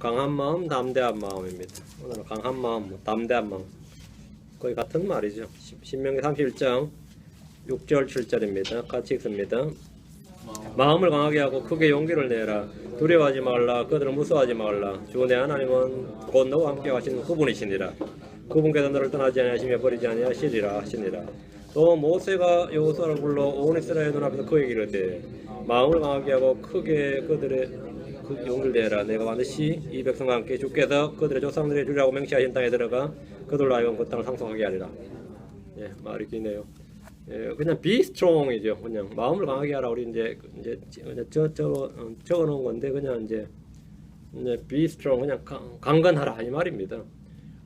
강한 마음, 담대한 마음입니다. 오늘은 강한 마음, 담대한 마음 거의 같은 말이죠. 신명기 31장 6절 7절입니다. 같이 읽습니다. 마음을 강하게 하고 크게 용기를 내라. 두려워하지 말라. 그들을 무서워하지 말라. 주 내 하나님은 곧 너와 함께 하시는 그분이시니라. 그분께서 너를 떠나지 아니하시며 버리지 아니하시리라 하시니라. 또 모세가 여호수아를 불러 온 이스라엘 눈앞에서 그에게 이르되 마음을 강하게 하고 크게 그들의 용기를 내라. 내가 반드시 이 백성과 함께 주께서 그들의 조상들에게 주라고 맹세하신 땅에 들어가 그들로 하여금 그 땅을 상속하게 하리라. 예, 말이 기네요. 예, 그냥 be strong이죠. 그냥 마음을 강하게 하라. 우리 이제 적어놓은 건데 그냥 이제 be strong 그냥 강건하라 이 말입니다.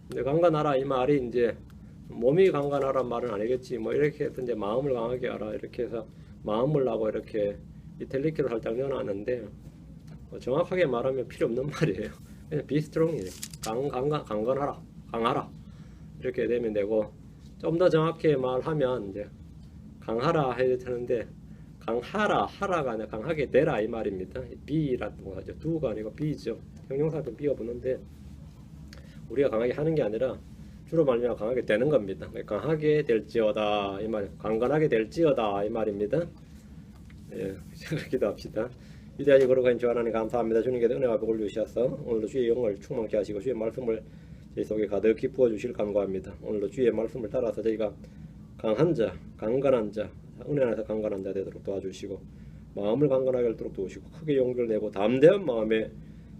근데 강건하라 이 말이 이제 몸이 강건하란 말은 아니겠지. 뭐 이렇게 해서 이제 마음을 강하게 하라 이렇게 해서 마음을 하고 이렇게 이탈리키로 살짝 넣어놨는데 정확하게 말하면 필요 없는 말이에요. 그냥 be strong이에요. 강건하라, 강하라 이렇게 되면 되고 좀 더 정확히 말하면 이제 강하라 해야 되는데 강하라 하라가 아니라 강하게 되라 이 말입니다. be라는 거죠. do가 아니고 be죠. 형용사도 be가 붙는데 우리가 강하게 하는 게 아니라 주로 말하면 강하게 되는 겁니다. 강하게 될지어다 이 말, 강건하게 될지어다 이 말입니다. 예, 기도합시다. 위대하시 거룩하신 주 하나님 감사합니다. 주님께서 은혜와 복을 주셔서 오늘도 주의 영을 충만케 하시고 주의 말씀을 저희 속에 가득히 부어 주실 간구합니다. 오늘도 주의 말씀을 따라서 저희가 강한 자, 강건한 자, 은혜 안에서 강건한 자 되도록 도와주시고 마음을 강건하게 하도록 도우시고 크게 용기를 내고 담대한 마음의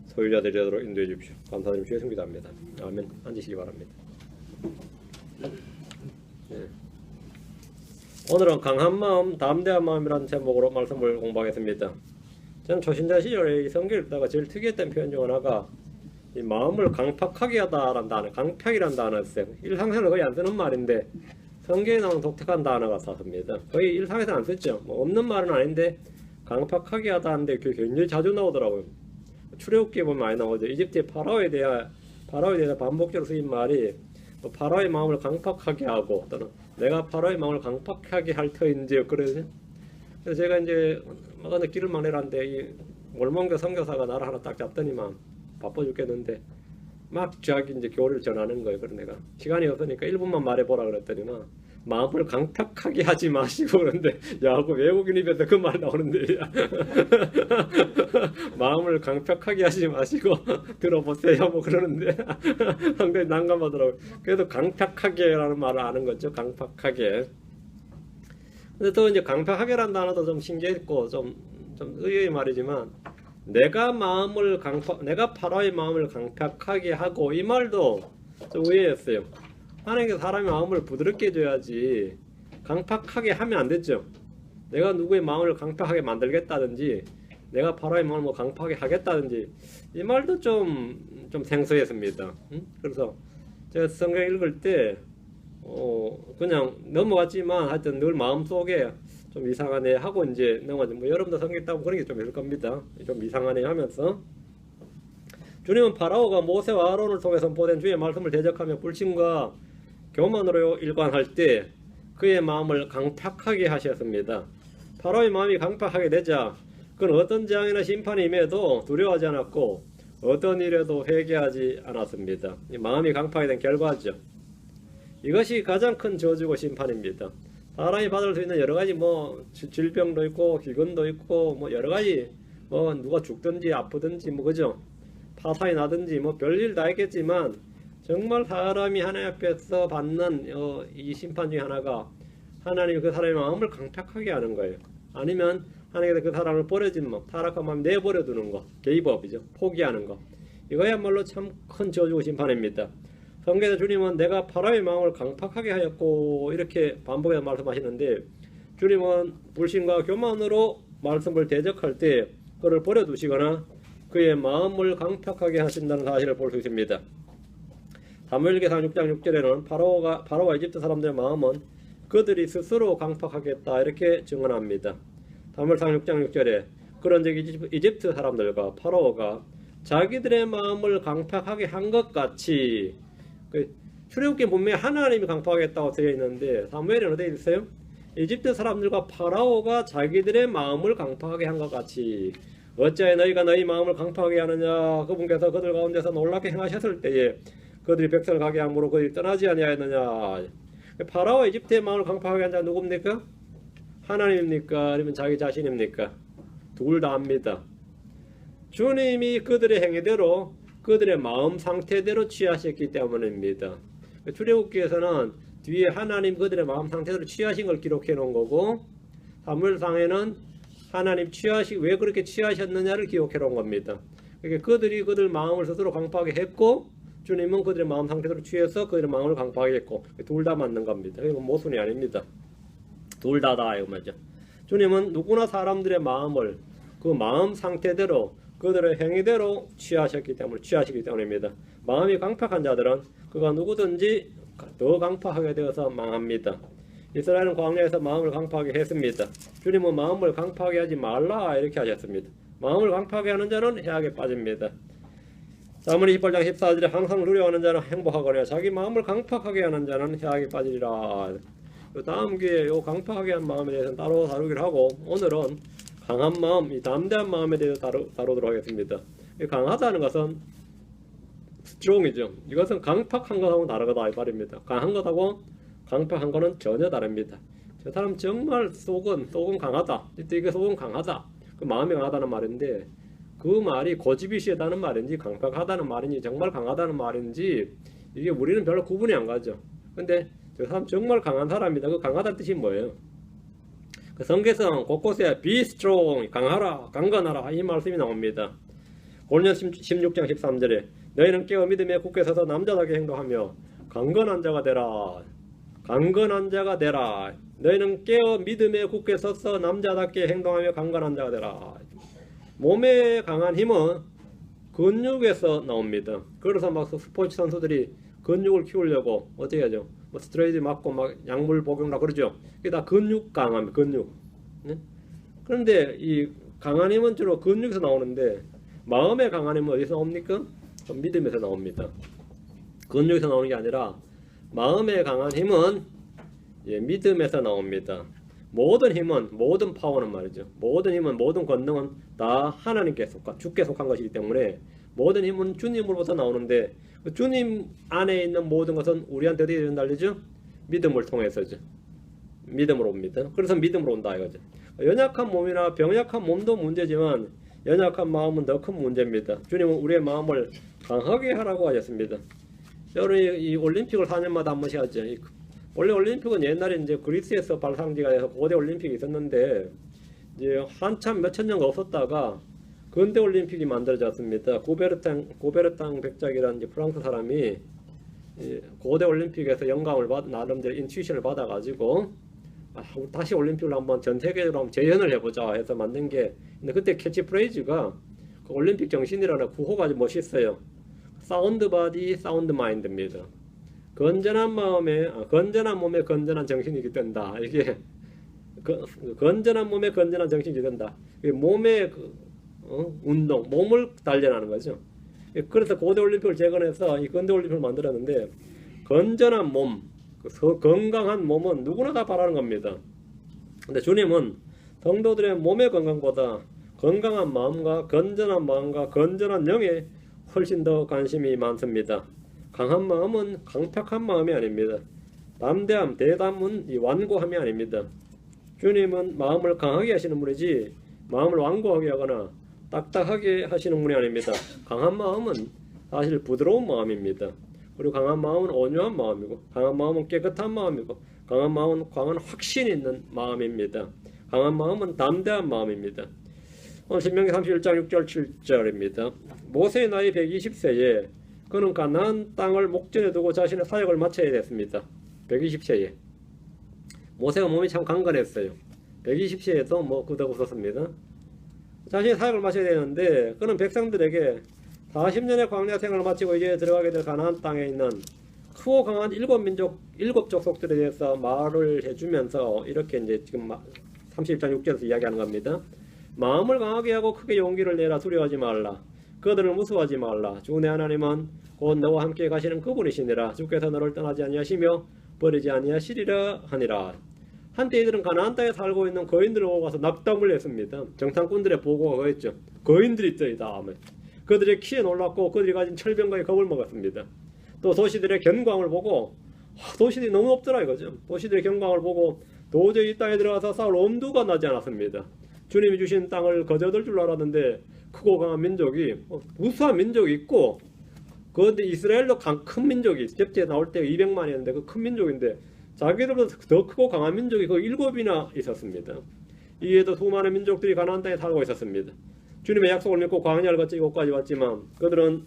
소유자들이 되도록 인도해 주십시오. 감사드리며 주의 성기도 합니다. 아멘. 앉으시기 바랍니다. 네. 오늘은 강한 마음, 담대한 마음이라는 제목으로 말씀을 공부하겠습니다. 저는 초신자 시절에 이 성경을 읽다가 제일 특이했던 표현 중 하나가 이 마음을 강팍하게 하다라는 단어, 강팍이라는 단어였어요. 일상생활에 거의 안 쓰는 말인데 성경에 나오는 독특한 단어 같았습니다. 거의 일상에서 안 쓰죠. 뭐 없는 말은 아닌데 강팍하게 하다 하는데 그게 굉장히 자주 나오더라고요. 출애굽기에 보면 많이 나오죠. 이집트의 파라오에 대해서 반복적으로 쓰인 말이 파라오의 마음을 강팍하게 하고 또는 내가 파라오의 마음을 강팍하게 할 터인지 그러죠. 그래서 제가 이제 어느 길을 막 내라는데 이 월몽교 선교사가 나를 하나 딱 잡더니만 바빠 죽겠는데 막 자기 이제 교리를 전하는 거예요. 그래서 내가 시간이 없으니까 1분만 말해보라 그랬더니만 마음을 강팍하게 하지 마시고 그런데 야, 그 외국인 입에서 그 말 나오는데 마음을 강팍하게 하지 마시고 들어보세요 뭐 그러는데 상당히 난감하더라고요. 그래도 강팍하게라는 말을 아는 거죠. 강팍하게. 근데 또 이제 강팍하게라는 단어도 좀 신기했고 좀 의외의 말이지만 내가 파라오의 마음을 강팍하게 하고 이 말도 좀 의외였어요. 하나님께서 사람의 마음을 부드럽게 해줘야지 강팍하게 하면 안 되죠. 내가 누구의 마음을 강팍하게 만들겠다든지 내가 파라오의 마음을 뭐 강팍하게 하겠다든지 이 말도 좀 생소했습니다. 그래서 제가 성경 읽을 때 그냥 넘어갔지만 하여튼 늘 마음속에 좀 이상하네 하고 이제 넘어가죠. 뭐 여러분도 성경 읽다 보면 그런 게 좀 있을 겁니다. 좀 이상하네 하면서 주님은 파라오가 모세와 아론을 통해 선포된 주의 말씀을 대적하며 불신과 교만으로 일관할 때 그의 마음을 강팍하게 하셨습니다. 파라오의 마음이 강팍하게 되자 그는 어떤 재앙이나 심판이 임해도 두려워하지 않았고 어떤 일에도 회개하지 않았습니다. 이 마음이 강팍하게 된 결과죠. 이것이 가장 큰 저주고 심판입니다. 사람이 받을 수 있는 여러 가지 뭐 질병도 있고 기근도 있고 뭐 여러 가지 뭐 누가 죽든지 아프든지 뭐 그죠? 파산이 나든지 뭐 별일 다 있겠지만 정말 사람이 하나님 앞에서 받는 이 심판 중에 하나가 하나님이 그 사람의 마음을 강팍하게 하는 거예요. 아니면 하나님께서 그 사람을 버려진 마음, 타락한 마음 내버려 두는 거, 게이브업이죠. 포기하는 거. 이거야말로 참 큰 저주고 심판입니다. 성경에서 주님은 내가 파라오의 마음을 강팍하게 하였고 이렇게 반복해서 말씀하시는데 주님은 불신과 교만으로 말씀을 대적할 때 그를 버려두시거나 그의 마음을 강팍하게 하신다는 사실을 볼 수 있습니다. 사무엘기상 6장 6절에는 파라오와 이집트 사람들의 마음은 그들이 스스로 강팍하겠다 이렇게 증언합니다. 사무엘상 6장 6절에 그런즉 이집트 사람들과 파라오가 자기들의 마음을 강팍하게 한 것 같이 출애굽기에 분명히 하나님이 강팍하겠다고 되어 있는데 사무엘은 어디에 있어요? 이집트 사람들과 파라오가 자기들의 마음을 강팍하게 한 것 같이 어찌하여 너희가 너희 마음을 강팍하게 하느냐. 그분께서 그들 가운데서 놀랍게 행하셨을 때에 그들이 백성을 가게 함으로 그들이 떠나지 아니하였느냐. 파라오와 이집트의 마음을 강팍하게 한 자는 누굽니까? 하나님입니까? 아니면 자기 자신입니까? 둘 다 합니다. 주님이 그들의 행위대로 그들의 마음 상태대로 취하셨기 때문입니다. 출애굽기에서는 뒤에 하나님 그들의 마음 상태대로 취하신 걸 기록해 놓은 거고, 사무엘상에는 하나님 왜 그렇게 취하셨느냐를 기록해 놓은 겁니다. 그러니까 그들이 그들 마음을 스스로 강팍하게 했고, 주님은 그들의 마음 상태대로 취해서 그들의 마음을 강팍하게 했고, 둘 다 맞는 겁니다. 이건 모순이 아닙니다. 둘 다다 이거 말이죠. 주님은 누구나 사람들의 마음을 그 마음 상태대로 그들의 행위대로 취하시기 때문입니다. 마음이 강팍한 자들은 그가 누구든지 더 강팍하게 되어서 망합니다. 이스라엘은 광야에서 마음을 강팍하게 했습니다. 주님은 마음을 강팍하게 하지 말라 이렇게 하셨습니다. 마음을 강팍하게 하는 자는 해악에 빠집니다. 사무엘 28장 14절에 항상 두려워하는 자는 행복하거니와 자기 마음을 강팍하게 하는 자는 해악에 빠지리라. 다음 기회에 이 강팍하게 한 마음에 대해서는 따로 다루기로 하고, 오늘은 강한 마음, 이 담대한 마음에 대해서 다루도록 하겠습니다. 강하다는 것은 strong이죠. 이것은 강팍한 것하고 다르다 이 말입니다. 강한 것하고 강팍한 것은 전혀 다릅니다. 저 사람 정말 속은 강하다. 이게 속은 강하다. 그 마음이 강하다는 말인데, 그 말이 고집이 세다는 말인지 강팍하다는 말인지 정말 강하다는 말인지 이게 우리는 별로 구분이 안 가죠. 근데 저 사람 정말 강한 사람이다. 그 강하다는 뜻이 뭐예요? 그 성경에서 곳곳에 be strong, 강하라, 강건하라 이 말씀이 나옵니다. 고린도서 16장 13절에 너희는 깨어 믿음에 굳게 서서 남자답게 행동하며 강건한 자가 되라. 강건한 자가 되라. 너희는 깨어 믿음에 굳게 서서 남자답게 행동하며 강건한 자가 되라. 몸에 강한 힘은 근육에서 나옵니다. 그래서 막 스포츠 선수들이 근육을 키우려고 어떻게 하죠? 뭐 스트레이트 맞고 막 약물 복용라 그러죠. 그게 다 근육 강함, 근육. 네? 그런데 이 강한 힘은 주로 근육에서 나오는데, 마음의 강한 힘은 어디서 나옵니까? 믿음에서 나옵니다. 근육에서 나오는 게 아니라 마음의 강한 힘은 믿음에서 나옵니다. 모든 힘은, 모든 파워는 말이죠. 모든 힘은, 모든 권능은 다 하나님께 주께 속한 것이기 때문에 모든 힘은 주님으로부터 나오는데, 그 주님 안에 있는 모든 것은 우리한테 어디에 전달되죠? 믿음을 통해서죠. 믿음으로 옵니다. 그래서 믿음으로 온다 이거죠. 연약한 몸이나 병약한 몸도 문제지만 연약한 마음은 더 큰 문제입니다. 주님은 우리의 마음을 강하게 하라고 하셨습니다. 여러분이 이 올림픽을 4년마다 한 번씩 하죠. 원래 올림픽은 옛날에 이제 그리스에서 발상지가 돼서 고대 올림픽이 있었는데, 이제 한참 몇천 년가 없었다가 근대 올림픽이 만들어졌습니다. 고베르탕 백작이라는 프랑스 사람이 고대 올림픽에서 영감을 나름대로 인투이션을 받아가지고 다시 올림픽을 한번 전 세계적으로 한번 재현을 해보자 해서 만든 게, 근데 그때 캐치프레이즈가 그 올림픽 정신이라는 구호가 아주 멋있어요. 사운드 바디, 사운드 마인드입니다. 건전한 몸에 건전한 정신이 깃든다. 이게 건전한 몸에 건전한 정신이 깃든다. 몸의 운동, 몸을 단련하는 거죠. 그래서 고대 올림픽을 재건해서 이 근대 올림픽을 만들었는데, 건전한 몸, 건강한 몸은 누구나 다 바라는 겁니다. 근데 주님은 성도들의 몸의 건강보다 건강한 마음과 건전한 영에 훨씬 더 관심이 많습니다. 강한 마음은 강팍한 마음이 아닙니다. 담대함, 대담은 이 완고함이 아닙니다. 주님은 마음을 강하게 하시는 분이지 마음을 완고하게 하거나 딱딱하게 하시는 분이 아닙니다. 강한 마음은 사실 부드러운 마음입니다. 그리고 강한 마음은 온유한 마음이고, 강한 마음은 깨끗한 마음이고, 강한 마음은 강한 확신이 있는 마음입니다. 강한 마음은 담대한 마음입니다. 오늘 신명기 31장 6절 7절입니다. 모세의 나이 120세에 그는 가나안 땅을 목전에 두고 자신의 사역을 마쳐야 됐습니다. 120세에 모세가 몸이 참 강건했어요. 120세에도 뭐 끄덕없었습니다. 자신의 사역을 마쳐야 되는데, 그는 백성들에게 40년의 광야 생활을 마치고 이제 들어가게 될 가나안 땅에 있는 크고 강한 7 족속들에 대해서 말을 해주면서 이렇게 이제 지금 31장 6절에서 이야기하는 겁니다. 마음을 강하게 하고 크게 용기를 내라. 두려워하지 말라. 그들을 무서워하지 말라. 주 내 하나님은 곧 너와 함께 가시는 그분이시니라. 주께서 너를 떠나지 아니하시며 버리지 아니하시리라 하니라. 한때 이들은 가나안 땅에 살고 있는 거인들을 보고 가서 낙담을 했습니다. 정탐꾼들의 보고가 그랬죠. 거인들이 있다 이 다음에 그들의 키에 놀랐고 그들이 가진 철병과의 겁을 먹었습니다. 또 도시들의 견광을 보고 도시들이 너무 없더라 이거죠. 도시들의 견광을 보고 도저히 이 땅에 들어가서 싸울 엄두가 나지 않았습니다. 주님이 주신 땅을 거저들 줄 알았는데 크고 강한 민족이 우수한 민족이 있고 그런데 이스라엘도 큰 민족이 접지에 나올 때 200만이었는데 그 큰 민족인데 자기들보다 더 크고 강한 민족이 그 7이나 있었습니다. 이에도 수많은 민족들이 가나안 땅에 살고 있었습니다. 주님의 약속을 믿고 광야를 거쳐 이곳까지 왔지만 그들은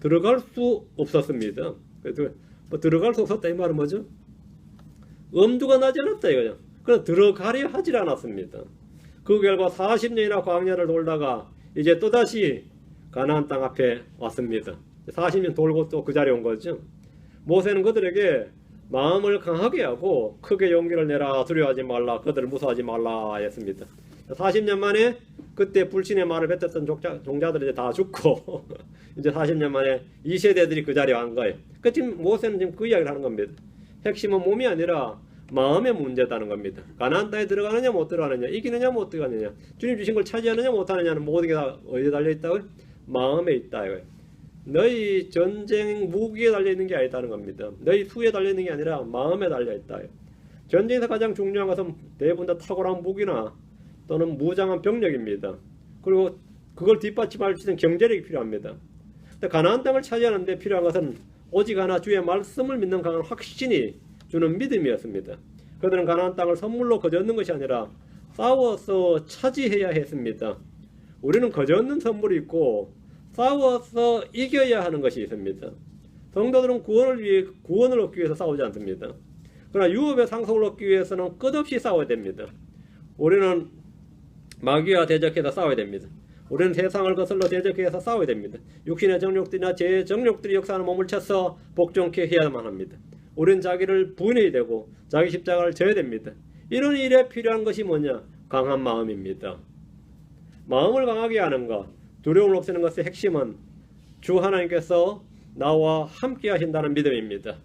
들어갈 수 없었습니다. 그래서 뭐 들어갈 수 없었다 이 말은 뭐죠? 엄두가 나지 않았다 이거죠. 그래서 들어가려 하질 않았습니다. 그 결과 40년이나 광야를 돌다가 이제 또다시 가나안 땅 앞에 왔습니다. 40년 돌고 또 그 자리에 온 거죠. 모세는 그들에게 마음을 강하게 하고 크게 용기를 내라, 두려워하지 말라, 그들을 무서워하지 말라 했습니다. 40년 만에 그때 불신의 말을 뱉었던 종자들이 이제 다 죽고 이제 40년 만에 이 세대들이 그 자리에 간 거예요. 그 지금 모세는 지금 그 이야기를 하는 겁니다. 핵심은 몸이 아니라 마음의 문제다는 겁니다. 가나안 땅에 들어가느냐 못 들어가느냐, 이기느냐 못 들어가느냐, 주님 주신 걸 차지하느냐 못 하느냐는 모든 게 다 어디에 달려 있다고요? 마음에 있다 이거예요. 너희 전쟁 무기에 달려있는 게 아니다는 겁니다. 너희 수에 달려있는 게 아니라 마음에 달려있다. 전쟁에서 가장 중요한 것은 대부분 다 탁월한 무기나 또는 무장한 병력입니다. 그리고 그걸 뒷받침할 수 있는 경제력이 필요합니다. 근데 가나안 땅을 차지하는데 필요한 것은 오직 하나 주의 말씀을 믿는 강한 확신이 주는 믿음이었습니다. 그들은 가나안 땅을 선물로 거저얻는 것이 아니라 싸워서 차지해야 했습니다. 우리는 거저얻는 선물이 있고 싸워서 이겨야 하는 것이 있습니다. 성도들은 구원을 얻기 위해서 싸우지 않습니다. 그러나 유업의 상속을 얻기 위해서는 끝없이 싸워야 됩니다. 우리는 마귀와 대적해서 싸워야 됩니다. 우리는 세상을 거슬러 대적해서 싸워야 됩니다. 육신의 정욕들이나 제 정욕들이 역사하는 몸을 쳐서 복종케 해야만 합니다. 우리는 자기를 부인해야 되고 자기 십자가를 져야 됩니다. 이런 일에 필요한 것이 뭐냐? 강한 마음입니다. 마음을 강하게 하는 것, 두려움을 없애는 것의 핵심은 주 하나님께서 나와 함께 하신다는 믿음입니다.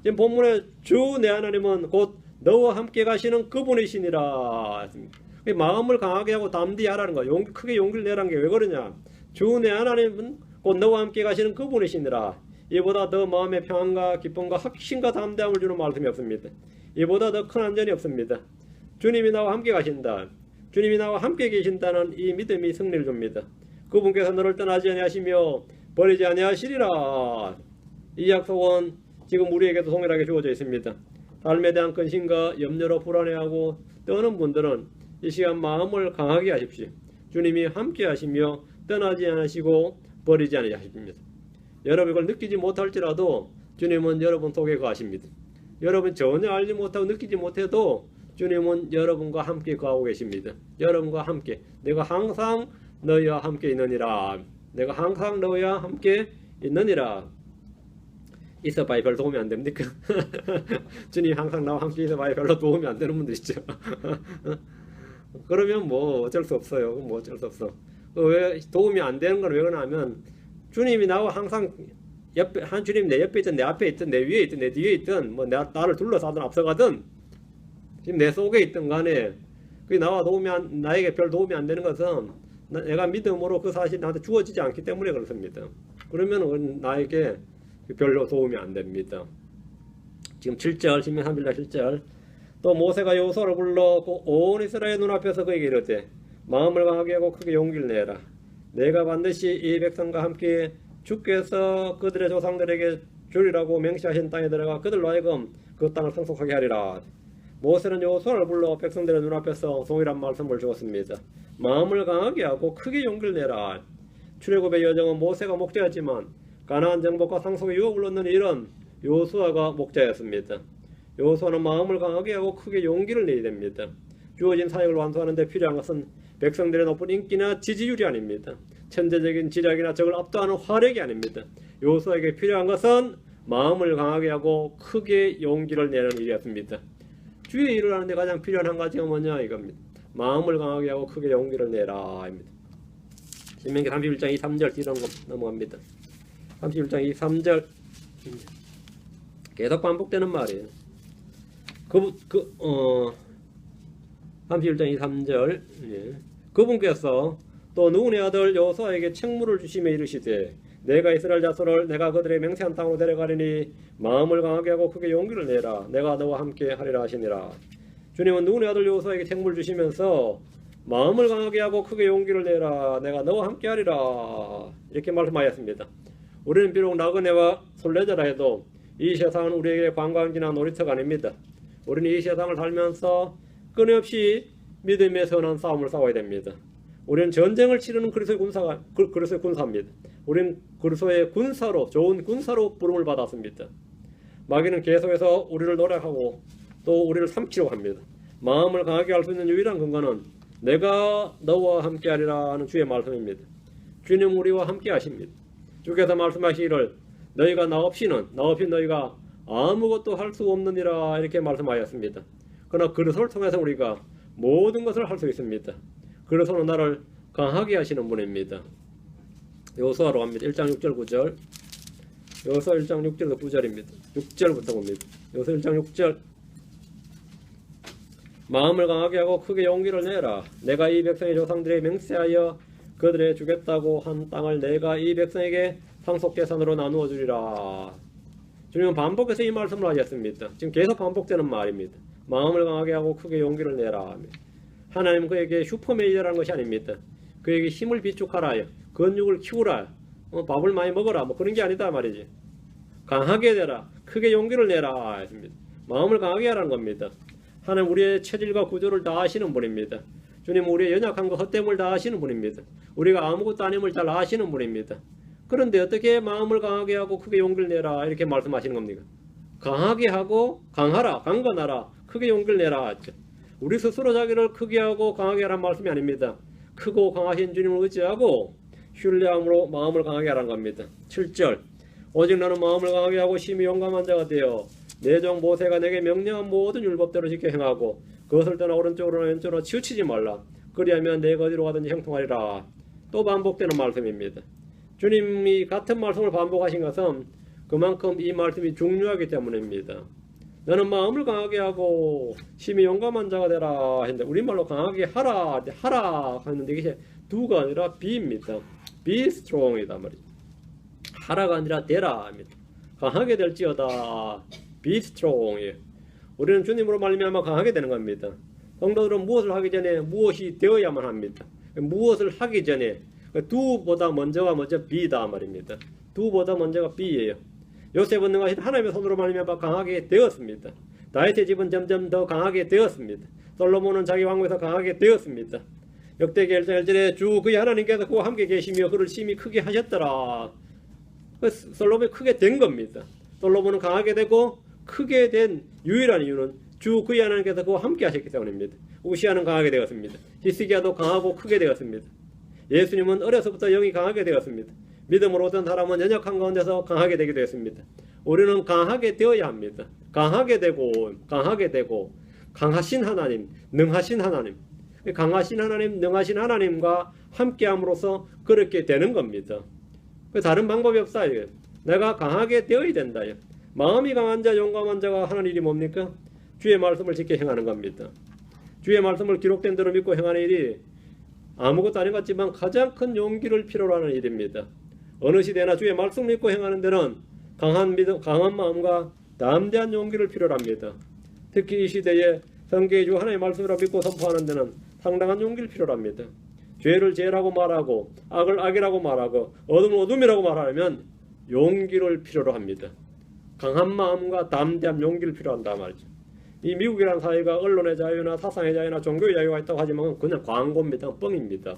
지금 본문에 주 내 하나님은 곧 너와 함께 가시는 그분이시니라. 마음을 강하게 하고 담대히 하라는 거, 크게 용기를 내라는 게 왜 그러냐? 주 내 하나님은 곧 너와 함께 가시는 그분이시니라. 이보다 더 마음의 평안과 기쁨과 확신과 담대함을 주는 말씀이 없습니다. 이보다 더 큰 안전이 없습니다. 주님이 나와 함께 가신다. 주님이 나와 함께 계신다는 이 믿음이 승리를 줍니다. 그분께서 너를 떠나지 아니하시며 버리지 아니하시리라. 이 약속은 지금 우리에게도 동일하게 주어져 있습니다. 삶에 대한 근심과 염려로 불안해하고 떠는 분들은 이 시간 마음을 강하게 하십시오. 주님이 함께 하시며 떠나지 않으시고 버리지 아니하십니다. 여러분 이걸 느끼지 못할지라도 주님은 여러분 속에 거하십니다. 여러분 전혀 알지 못하고 느끼지 못해도 주님은 여러분과 함께 거하고 계십니다. 여러분과 함께 내가 항상 너희와 함께 있느니라. 내가 항상 너희와 함께 있느니라. 있어봐야 별로 도움이 안 됩니까? 주님 항상 나와 함께 있어봐야 별로 도움이 안 되는 분들 있죠. 그러면 뭐 어쩔 수 없어요. 뭐 어쩔 수 없어. 왜 도움이 안 되는 건 왜 그러냐면 주님이 나와 항상 옆에 한 주님 내 옆에 있든 내 앞에 있든 내 위에 있든 내 뒤에 있든 뭐 나를 둘러싸든 앞서가든 지금 내 속에 있든 간에 그게 나에게 별 도움이 안 되는 것은 내가 믿음으로 그 사실이 나한테 주어지지 않기 때문에 그렇습니다. 그러면 나에게 별로 도움이 안 됩니다. 지금 7절 신명 3일날 7절 또 모세가 여호수아를 불러 온 이스라엘 눈앞에서 그에게 이르되 마음을 강하게 하고 크게 용기를 내라. 내가 반드시 이 백성과 함께 주께서 그들의 조상들에게 주리라고 맹세하신 땅에 들어가 그들로 하여금 그 땅을 상속하게 하리라. 모세는 여호수아를 불러 백성들의 눈앞에서 동일한 말씀을 주었습니다. 마음을 강하게 하고 크게 용기를 내라. 출애굽의 여정은 모세가 목자였지만 가나안 정복과 상속의 유업을 얻는 일은 여호수아가 목자였습니다. 여호수아는 마음을 강하게 하고 크게 용기를 내야 됩니다. 주어진 사역을 완수하는 데 필요한 것은 백성들의 높은 인기나 지지율이 아닙니다. 천재적인 지략이나 적을 압도하는 화력이 아닙니다. 여호수아에게 필요한 것은 마음을 강하게 하고 크게 용기를 내는 일이었습니다. 주의 일을 하는데 가장 필요한 한 가지가 뭐냐 이겁니다. 마음을 강하게 하고 크게 용기를 내라 입니다. 신명기 31장 2, 3절 뒤로 넘어갑니다. 31장 2, 3절 계속 반복되는 말이에요. 31장 2, 3절. 예. 그분께서 또 누군의 아들 여호수아에게 책무를 주시며 이르시되 내가 이스라엘 자손을 내가 그들의 맹세한 땅으로 데려가리니 마음을 강하게 하고 크게 용기를 내라. 내가 너와 함께 하리라 하시니라. 주님은 누군의 아들 여호수아에게 책무를 주시면서 마음을 강하게 하고 크게 용기를 내라. 내가 너와 함께 하리라. 이렇게 말씀하였습니다. 우리는 비록 나그네와 순례자라 해도 이 세상은 우리에게 관광지나 놀이터가 아닙니다. 우리는 이 세상을 살면서 끊임없이 믿음의 선한 싸움을 싸워야 됩니다. 우리는 전쟁을 치르는 그리스도의 군사입니다. 우리는 그리스도의 군사로, 좋은 군사로 부름을 받았습니다. 마귀는 계속해서 우리를 노력하고 또 우리를 삼키려고 합니다. 마음을 강하게 할 수 있는 유일한 근거는 내가 너와 함께하리라 하는 주의 말씀입니다. 주님 우리와 함께 하십니다. 주께서 말씀하시기를 너희가 나 없이 너희가 아무것도 할 수 없느니라 이렇게 말씀하였습니다. 그러나 그리스도를 통해서 우리가 모든 것을 할 수 있습니다. 그리스도는 나를 강하게 하시는 분입니다. 여호수아로 갑니다. 1장 6절 9절. 여호수아 1장 6절에서 9절입니다. 6절부터 봅니다. 여호수아 1장 6절. 마음을 강하게 하고 크게 용기를 내라. 내가 이 백성의 조상들에게 맹세하여 그들에게 주겠다고 한 땅을 내가 이 백성에게 상속재산으로 나누어 주리라. 주님은 반복해서 이 말씀을 하셨습니다. 지금 계속 반복되는 말입니다. 마음을 강하게 하고 크게 용기를 내라. 하나님은 그에게 슈퍼맨이라는 것이 아닙니다. 그에게 힘을 비축하라, 근육을 키우라, 밥을 많이 먹어라, 뭐 그런 게 아니다 말이지. 강하게 되라, 크게 용기를 내라 했습니다. 마음을 강하게 하라는 겁니다. 하나님 우리의 체질과 구조를 다 아시는 분입니다. 주님은 우리의 연약함과 헛됨을 다 아시는 분입니다. 우리가 아무것도 아님을 잘 아시는 분입니다. 그런데 어떻게 마음을 강하게 하고 크게 용기를 내라 이렇게 말씀하시는 겁니까? 강하게 하고 강하라, 강건하라, 크게 용기를 내라 했죠. 우리 스스로 자기를 크게 하고 강하게 하라는 말씀이 아닙니다. 크고 강하신 주님을 의지하고 신뢰함으로 마음을 강하게 하라는 겁니다. 7절. 오직 나는 마음을 강하게 하고 심히 용감한 자가 되어 내 종 모세가 내게 명령한 모든 율법대로 지켜 행하고 그것을 떠나 오른쪽으로나 왼쪽으로 치우치지 말라. 그리하면 내가 어디로 가든지 형통하리라. 또 반복되는 말씀입니다. 주님이 같은 말씀을 반복하신 것은 그만큼 이 말씀이 중요하기 때문입니다. 너는 마음을 강하게 하고 심히 용감한 자가 되라 했는데 우리말로 강하게 하라 하는데 이게 do가 아니라 be입니다. be strong이다 말이죠. 하라가 아니라 되라 합니다. 강하게 될지어다. be strong. 우리는 주님으로 말미암아 강하게 되는 겁니다. 성도들은 무엇을 하기 전에 무엇이 되어야만 합니다. 무엇을 하기 전에 do보다 먼저가 be다 말입니다. do보다 먼저가 be예요. 요셉은 능하신 하나님의 손으로 말미암아 강하게 되었습니다. 다윗의 집은 점점 더 강하게 되었습니다. 솔로몬은 자기 왕국에서 강하게 되었습니다. 역대기 1장 1절에 주 그의 하나님께서 그와 함께 계시며 그를 심히 크게 하셨더라. 솔로몬이 크게 된 겁니다. 솔로몬은 강하게 되고 크게 된 유일한 이유는 주 그의 하나님께서 그와 함께 하셨기 때문입니다. 우시아는 강하게 되었습니다. 히스기야도 강하고 크게 되었습니다. 예수님은 어려서부터 영이 강하게 되었습니다. 믿음으로 어떤 사람은 연약한 가운데서 강하게 되게 되었습니다. 우리는 강하게 되어야 합니다. 강하게 되고 강하신 하나님, 능하신 하나님, 강하신 하나님, 능하신 하나님과 함께함으로써 그렇게 되는 겁니다. 다른 방법이 없어요. 내가 강하게 되어야 된다. 마음이 강한 자, 용감한 자가 하는 일이 뭡니까? 주의 말씀을 지켜 행하는 겁니다. 주의 말씀을 기록된 대로 믿고 행하는 일이 아무것도 아닌 것 같지만 가장 큰 용기를 필요로 하는 일입니다. 어느 시대나 주의 말씀을 믿고 행하는 데는 강한 믿음, 강한 마음과 담대한 용기를 필요로 합니다. 특히 이 시대에 성경의 주 하나님의 말씀으로 믿고 선포하는 데는 상당한 용기를 필요로 합니다. 죄를 죄라고 말하고 악을 악이라고 말하고 어둠을 어둠이라고 말하면 용기를 필요로 합니다. 강한 마음과 담대한 용기를 필요한다 말이죠. 이 미국이라는 사회가 언론의 자유나 사상의 자유나 종교의 자유가 있다고 하지만 그냥 광고입니다. 뻥입니다.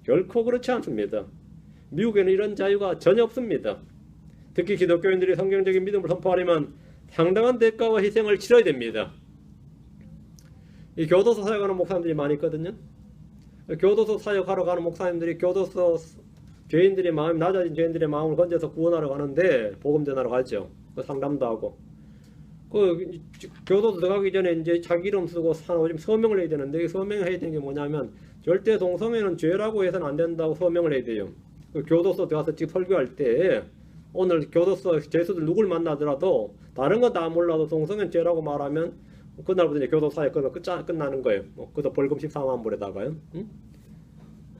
결코 그렇지 않습니다. 미국에는 이런 자유가 전혀 없습니다. 특히 기독교인들이 성경적인 믿음을 선포하려면 상당한 대가와 희생을 치러야 됩니다. 이 교도소 사역하는 목사님들이 많이 있거든요. 교도소 사역하러 가는 목사님들이 교도소 죄인들의 마음, 낮아진 죄인들의 마음을 건져서 구원하러 가는데 복음 전하러 가죠. 상담도 하고. 교도소 들어가기 전에 이제 자기 이름 쓰고 서명을 해야 되는데 서명을 해야 되는 게 뭐냐면 절대 동성애는 죄라고 해서는 안 된다고 서명을 해야 돼요. 교도소 들어가서 집 설교할 때 오늘 교도소 죄수들 누굴 만나더라도 다른 건 다 몰라도 동성애는 죄라고 말하면 그날부터 이제 교도사에 끝나는 거예요. 그것도 벌금 14만 불에다가요. 응?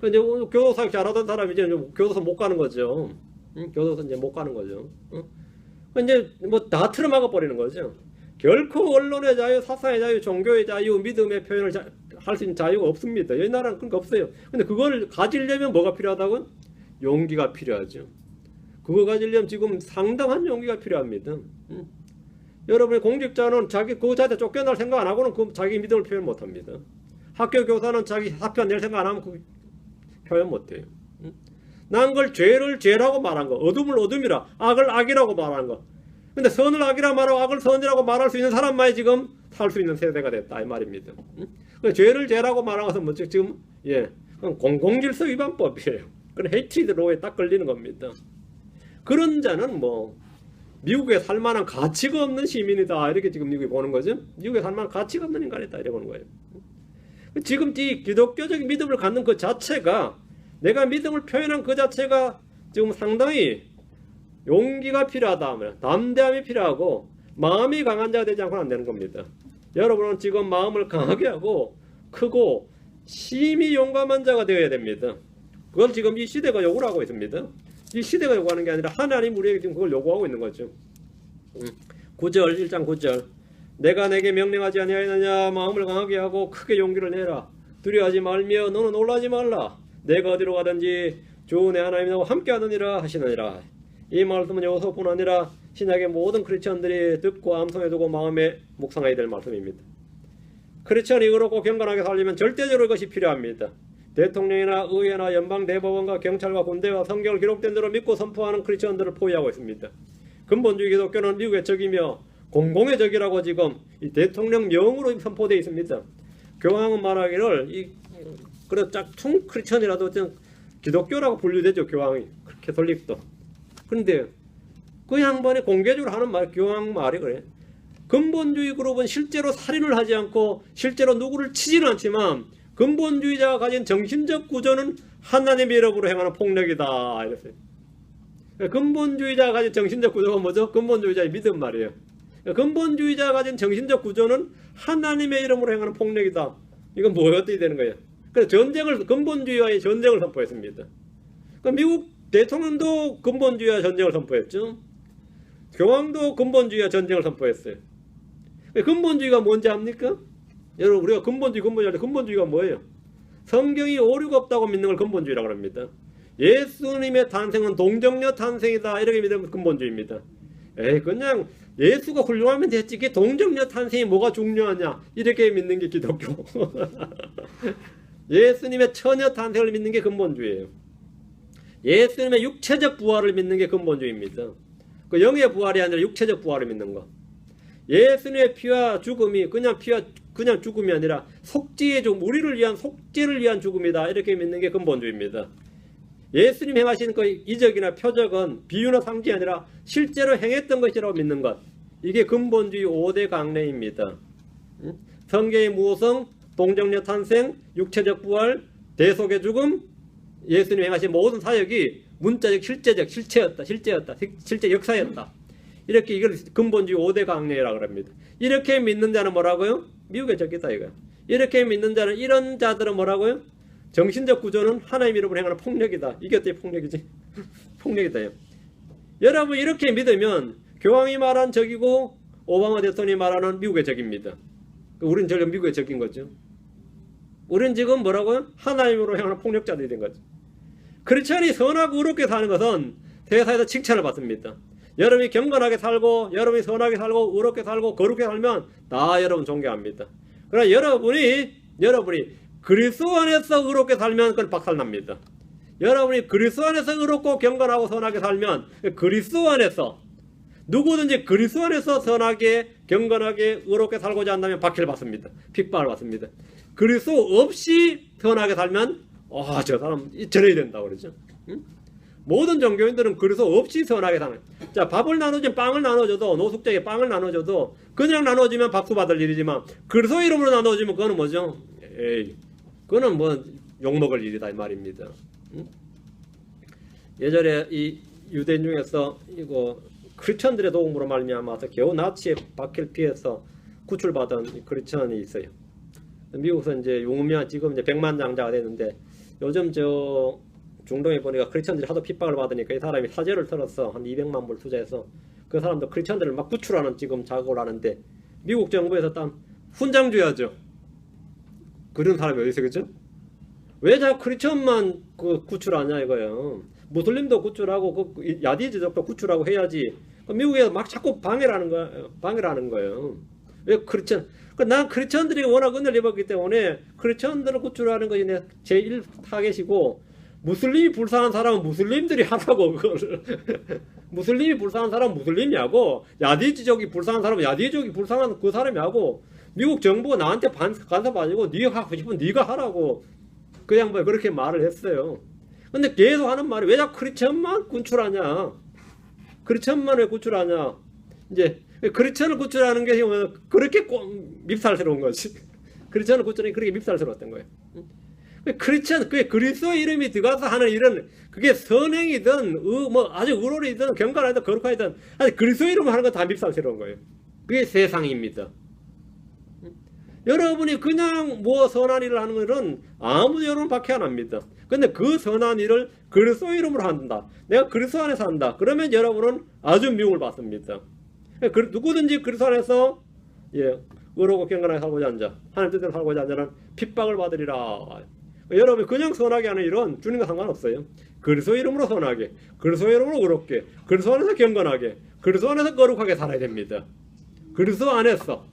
이제 교도사 잘하던 사람이 이제 교도소 못 가는 거죠. 응? 교도소 이제 못 가는 거죠. 응? 이제 뭐 다 틀어막아 버리는 거죠. 결코 언론의 자유, 사상의 자유, 종교의 자유, 믿음의 표현을 할 수 있는 자유가 없습니다. 이 나라는 그런 거 없어요. 근데 그걸 가지려면 뭐가 필요하다고? 용기가 필요하죠. 그거 가지려면 지금 상당한 용기가 필요합니다. 여러분의 공직자는 자기 그 자리에 쫓겨날 생각 안 하고는 그 자기 믿음을 표현 못 합니다. 학교 교사는 자기 사표 낼 생각 안 하면 그 표현 못 해요. 난 걸 죄를 죄라고 말한 거, 어둠을 어둠이라, 악을 악이라고 말한 거. 근데 선을 악이라 말하고 악을 선이라고 말할 수 있는 사람만이 지금 살 수 있는 세대가 됐다 이 말입니다. 죄를 죄라고 말한 것은 뭐죠? 지금 공공질서 위반법이에요. 그런 헤이트리드 로에 딱 걸리는 겁니다. 그런 자는 뭐 미국에 살 만한 가치가 없는 시민이다 이렇게 지금 미국이 보는 거죠. 미국에 살 만한 가치가 없는 인간이다 이렇게 보는 거예요. 지금 이 기독교적인 믿음을 갖는 그 자체가, 내가 믿음을 표현한 그 자체가 지금 상당히 용기가 필요하다, 담대함이 필요하고 마음이 강한 자가 되지 않고는 안 되는 겁니다. 여러분은 지금 마음을 강하게 하고 크고 심히 용감한 자가 되어야 됩니다. 그걸 지금 이 시대가 요구를 하고 있습니다. 이 시대가 요구하는 게 아니라 하나님 우리에게 지금 그걸 요구하고 있는 거죠. 9절 1장 9절 내가 내게 명령하지 아니하였느냐. 마음을 강하게 하고 크게 용기를 내라. 두려워하지 말며 너는 놀라지 말라. 내가 어디로 가든지 주 내 하나님이 나와 함께 하느니라 하시느니라. 이 말씀은 여호수아뿐 아니라 신약의 모든 크리스천들이 듣고 암송해두고 마음에 묵상해야 될 말씀입니다. 크리스천이 의롭고 경건하게 살려면 절대적으로 이것이 필요합니다. 대통령이나 의회나 연방대법원과 경찰과 군대와 성경을 기록된 대로 믿고 선포하는 크리스천들을 포위하고 있습니다. 근본주의 기독교는 미국의 적이며 공공의 적이라고 지금 이 대통령령으로 선포되어 있습니다. 교황은 말하기를 그래 짝퉁 크리스천이라도 기독교라고 분류되죠. 교황이 캐톨릭도. 그런데 그 양반이 공개적으로 하는 말, 교황 말이 그래. 근본주의 그룹은 실제로 살인을 하지 않고 실제로 누구를 치지는 않지만 근본주의자가 가진 정신적 구조는 하나님의 이름으로 행하는 폭력이다 이랬어요. 근본주의자가 가진 정신적 구조가 뭐죠? 근본주의자의 믿음 말이에요. 근본주의자가 가진 정신적 구조는 하나님의 이름으로 행하는 폭력이다. 이건 뭐가 어떻게 되는 거예요? 그래서 근본주의와의 전쟁을 선포했습니다. 미국 대통령도 근본주의와 전쟁을 선포했죠. 교황도 근본주의와 전쟁을 선포했어요. 근본주의가 뭔지 압니까? 여러분 우리가 근본주의가 뭐예요? 성경이 오류가 없다고 믿는 걸 근본주의라고 합니다. 예수님의 탄생은 동정녀 탄생이다 이렇게 믿으면 근본주의입니다. 그냥 예수가 훌륭하면 됐지 이게 동정녀 탄생이 뭐가 중요하냐 이렇게 믿는 게 기독교. 예수님의 처녀 탄생을 믿는 게 근본주의예요. 예수님의 육체적 부활을 믿는 게 근본주의입니다. 그 영의 부활이 아니라 육체적 부활을 믿는 거. 예수님의 피와 죽음이 그냥 죽음이 아니라 속죄의 죽음, 우리를 위한 속죄를 위한 죽음이다 이렇게 믿는 게 근본주의입니다. 예수님 행하신 그 이적이나 표적은 비유나 상징이 아니라 실제로 행했던 것이라고 믿는 것. 이게 근본주의 5대 강례입니다. 성경의 무성, 동정녀 탄생, 육체적 부활, 대속의 죽음, 예수님 행하신 모든 사역이 문자적, 실제적, 실체 역사였다. 이렇게 이걸 근본주의 5대 강례라고 합니다. 이렇게 믿는 자는 뭐라고요? 미국의 적이다 이거야. 이렇게 믿는 자는 이런 자들은 뭐라고요? 정신적 구조는 하나님 이름으로 행하는 폭력이다. 이게 어떻게 폭력이지? 폭력이다. 여러분 이렇게 믿으면 교황이 말한 적이고 오바마 대통령이 말하는 미국의 적입니다. 우리는 전혀 미국의 적인 거죠. 우리는 지금 뭐라고요? 하나님으로 행하는 폭력자들이 된 거죠. 크리스천이 선하고 의롭게 사는 것은 세상에서 칭찬을 받습니다. 여러분이 경건하게 살고 여러분이 선하게 살고 의롭게 살고 거룩하게 살면 다 여러분 존경합니다. 그러나 여러분이 그리스도 안에서 의롭게 살면 그건 박살납니다. 여러분이 그리스도 안에서 의롭고 경건하고 선하게 살면 그리스도 안에서 누구든지 그리스도 안에서 선하게 경건하게 의롭게 살고자 한다면 박해를 받습니다. 핍박을 받습니다. 그리스도 없이 선하게 살면 저 사람 저래야 된다고 그러죠. 응? 모든 종교인들은 그리스도 없이 선하게 사는. 자, 밥을 나눠주면 빵을 나눠줘도 노숙자에게 빵을 나눠줘도 그냥 나눠주면 박수 받을 일이지만 그리스도 이름으로 나눠주면 그거는 뭐죠? 그거는 뭐 욕먹을 일이다 이 말입니다. 응? 예전에 이 유대인 중에서 이거 크리스천들의 도움으로 말미암아서 겨우 나치의 박해를 피해서 구출받은 크리스천이 있어요. 미국에서 이제 유명한 지금 이제 100만 장자가 됐는데 요즘 저 중동에 보니까 크리스천들이 하도 핍박을 받으니까 이 사람이 사제를 털어서 한 200만 불 투자해서 그 사람도 크리스천들을 막 구출하는 지금 작업을 하는데 미국 정부에서 딱 훈장 줘야죠. 그런 사람이 어디 있어, 그죠? 왜 자꾸 크리스천만 그 구출하냐 이거예요. 무슬림도 구출하고 그 야디즈족도 구출하고 해야지. 미국에서 막 자꾸 방해를 하는 거예요. 왜 크리스천? 난 크리스천들이 워낙 은혜를 입었기 때문에 크리스천들을 구출하는 것이 내 제1 타겟이고, 무슬림이 불쌍한 사람은 무슬림들이 하라고 그걸. 무슬림이 불쌍한 사람은 무슬림이 하고, 야디지족이 불쌍한 사람은 야디족이 불쌍한 그 사람이 하고, 미국 정부가 나한테 간섭가지고 네가 하고 싶으면 네가 하라고 그 양반이 그렇게 말을 했어요. 근데 계속 하는 말이 왜 자꾸 크리스천만 구출하냐? 크리스천만 왜 구출하냐? 이제 크리스천을 구출하는 게 그렇게 밉살스러운 거지. 크리스천을 구출하는 게 그렇게 밉살스러웠던 거예요. 크리스천, 그게 그리스도의 이름이 들어가서 하는 일은 그게 선행이든 뭐 아주 의로이든 경건하든 거룩하든 아니 그리스도의 이름으로 하는 건 다 밉살스러운 거예요. 그게 세상입니다. 여러분이 그냥 뭐 선한 일을 하는 것은 아무도 여러분 밖에 안 합니다. 근데 그 선한 일을 그리스도 이름으로 한다. 내가 그리스도 안에서 한다. 그러면 여러분은 아주 미움을 받습니다. 누구든지 그리스도 안에서 의로고 경건하게 살고자 하는 자, 하나님 뜻대로 살고자 하는 자는 핍박을 받으리라. 여러분이 그냥 선하게 하는 일은 주님과 상관없어요. 그리스도 이름으로 선하게, 그리스도 이름으로 의롭게, 그리스도 안에서 경건하게, 그리스도 안에서 거룩하게 살아야 됩니다. 그리스도 안에서.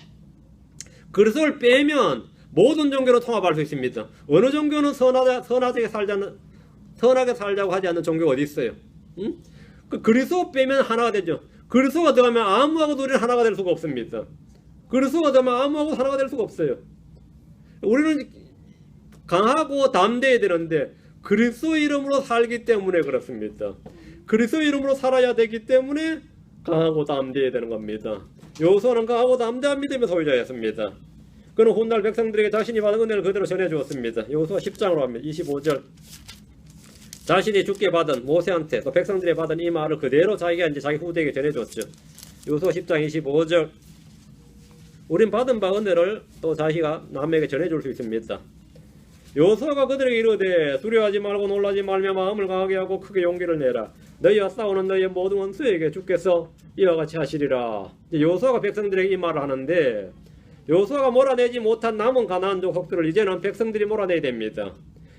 그리스도를 빼면 모든 종교로 통합할 수 있습니다. 어느 종교는 선하게 살자고 하지 않는 종교가 어디 있어요? 응? 그리스도 빼면 하나가 되죠. 그리스도가 들어가면 아무하고도 우리는 하나가 될 수가 없습니다. 그리스도가 들어가면 아무하고 하나가 될 수가 없어요. 우리는 강하고 담대해야 되는데 그리스도 이름으로 살기 때문에 그렇습니다. 그리스도 이름으로 살아야 되기 때문에 강하고 담대해야 되는 겁니다. 여호수아는 강하고 담대한 믿음의 소유자였습니다. 그는 훗날 백성들에게 자신이 받은 은혜를 그대로 전해주었습니다. 여호수아 10장으로 합니다. 25절. 자신이 주께 받은 모세한테 또 백성들이 받은 이 말을 그대로 자기가 이제 자기 후대에게 전해줬죠. 여호수아 10장 25절. 우린 받은 바 은혜를 또 자기가 남에게 전해줄 수 있습니다. 여호수아가 그들에게 이르되 두려워하지 말고 놀라지 말며 마음을 강하게 하고 크게 용기를 내라. 너희와 싸우는 너희의 모든 원수에게 주께서 이와 같이 하시리라. 여호수아가 백성들에게 이 말을 하는데 여호수아가 몰아내지 못한 남은 가나안 족속들을 이제는 백성들이 몰아내야 됩니다.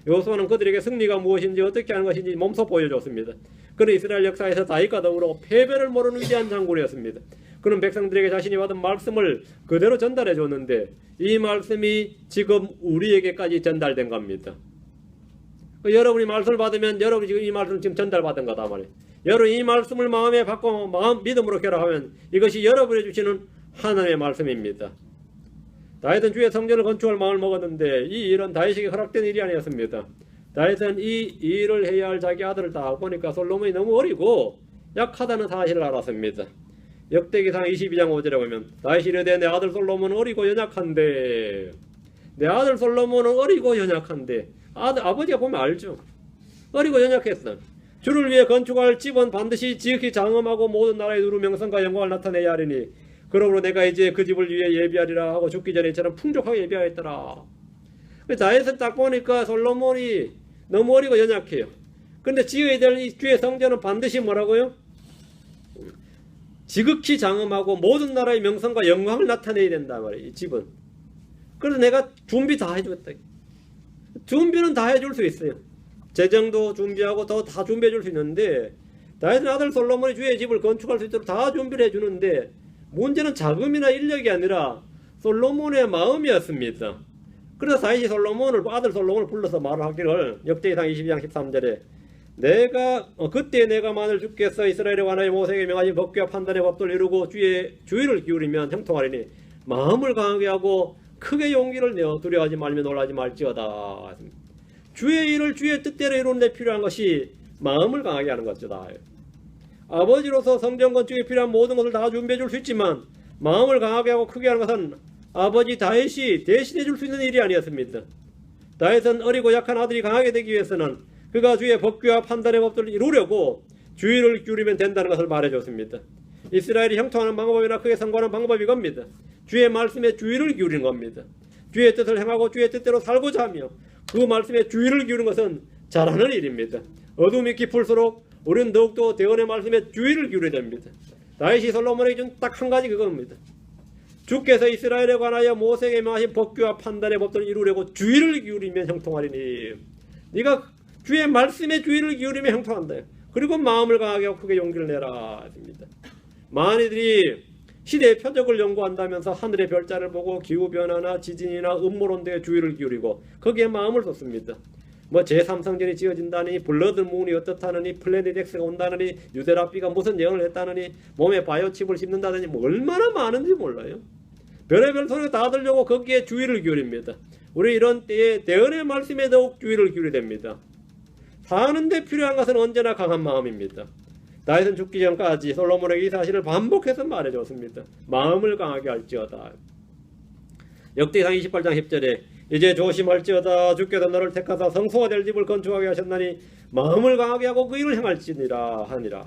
여호수아는 그들에게 승리가 무엇인지 어떻게 하는 것인지 몸소 보여줬습니다. 그는 이스라엘 역사에서 다윗과 더불어 패배를 모르는 위대한 장군이었습니다. 그는 백성들에게 자신이 받은 말씀을 그대로 전달해 줬는데 이 말씀이 지금 우리에게까지 전달된 겁니다. 여러분이 말씀을 받으면 여러분이 지금 이 말씀을 지금 전달받은 거다 말이에요. 여러분 이 말씀을 마음에 받고 믿음으로 결합하면 이것이 여러분이 주시는 하나님의 말씀입니다. 다윗은 주의 성전을 건축할 마음을 먹었는데 이 일은 다윗에게 허락된 일이 아니었습니다. 다윗은 이 일을 해야 할 자기 아들을 딱 보니까 솔로몬이 너무 어리고 약하다는 사실을 알았습니다. 역대기상 22장 5절에 보면 다윗이 이르되 내 아들 솔로몬은 어리고 연약한데 내 아들 솔로몬은 어리고 연약한데 아버지가 보면 알죠. 어리고 연약했어. 주를 위해 건축할 집은 반드시 지극히 장엄하고 모든 나라의 누루 명성과 영광을 나타내야 하리니 그러므로 내가 이제 그 집을 위해 예비하리라 하고 죽기 전에 이처럼 풍족하게 예비하였더라. 다윗을 딱 보니까 솔로몬이 너무 어리고 연약해요. 근데 지어야 될 이 주의 성전은 반드시 뭐라고요? 지극히 장엄하고 모든 나라의 명성과 영광을 나타내야 된다 말이에요. 이 집은. 그래서 내가 준비 다 해주겠다. 준비는 다 해줄 수 있어요. 재정도 준비하고 더 다 준비해 줄 수 있는데 다윗의 아들 솔로몬이 주의 집을 건축할 수 있도록 다 준비를 해주는데 문제는 자금이나 인력이 아니라 솔로몬의 마음이었습니다. 그래서 다윗이 아들 솔로몬을 불러서 말을 하기를 역대기상 22장 13절에 그때 내가 만일 주께서 이스라엘의 관하에 모세에게 명하신 법궤와 판단의 법도를 이루고 주의를 기울이면 형통하리니 마음을 강하게 하고 크게 용기를 내어 두려워하지 말며 놀라지 말지어다. 주의 일을 주의 뜻대로 이루는 데 필요한 것이 마음을 강하게 하는 것이다. 아버지로서 성전 건축에 필요한 모든 것을 다 준비해 줄 수 있지만 마음을 강하게 하고 크게 하는 것은 아버지 다윗이 대신해 줄 수 있는 일이 아니었습니다. 다윗은 어리고 약한 아들이 강하게 되기 위해서는 그가 주의 법궤와 판단의 법도를 이루려고 주의를 기울이면 된다는 것을 말해줬습니다. 이스라엘이 형통하는 방법이나 크게 성공하는 방법이 이겁니다. 주의 말씀에 주의를 기울이는 겁니다. 주의 뜻을 행하고 주의 뜻대로 살고자 하며 그 말씀에 주의를 기울이는 것은 잘하는 일입니다. 어둠이 깊을수록 우리는 더욱더 대언의 말씀에 주의를 기울여야 됩니다. 다윗이 솔로몬에게 준 딱 한 가지 그겁니다. 주께서 이스라엘에 관하여 모세에게 명하신 법규와 판단의 법들을 이루려고 주의를 기울이면 형통하리니. 네가 주의 말씀에 주의를 기울이면 형통한다. 그리고 마음을 강하게 하고 크게 용기를 내라. 많이들이 시대의 표적을 연구한다면서 하늘의 별자를 보고 기후변화나 지진이나 음모론 등에 주의를 기울이고 거기에 마음을 쏟습니다. 뭐 제3성전이 지어진다니, 블러드 문이 어떻다느니, 플래닛 X가 온다느니, 유대랍비가 무슨 예언을 했다느니, 몸에 바이오칩을 씹는다느니, 뭐 얼마나 많은지 몰라요. 별의별 소리가 다 들려고 거기에 주의를 기울입니다. 우리 이런 때에 대언의 말씀에 더욱 주의를 기울여야 됩니다. 사는데 필요한 것은 언제나 강한 마음입니다. 다윗은 죽기 전까지 솔로몬에게 이 사실을 반복해서 말해줬습니다. 마음을 강하게 할지어다. 역대상 28장 10절에 이제 조심할지어다. 주께서 너를 택하사 성소가 될 집을 건축하게 하셨나니 마음을 강하게 하고 그 일을 행할지니라 하니라.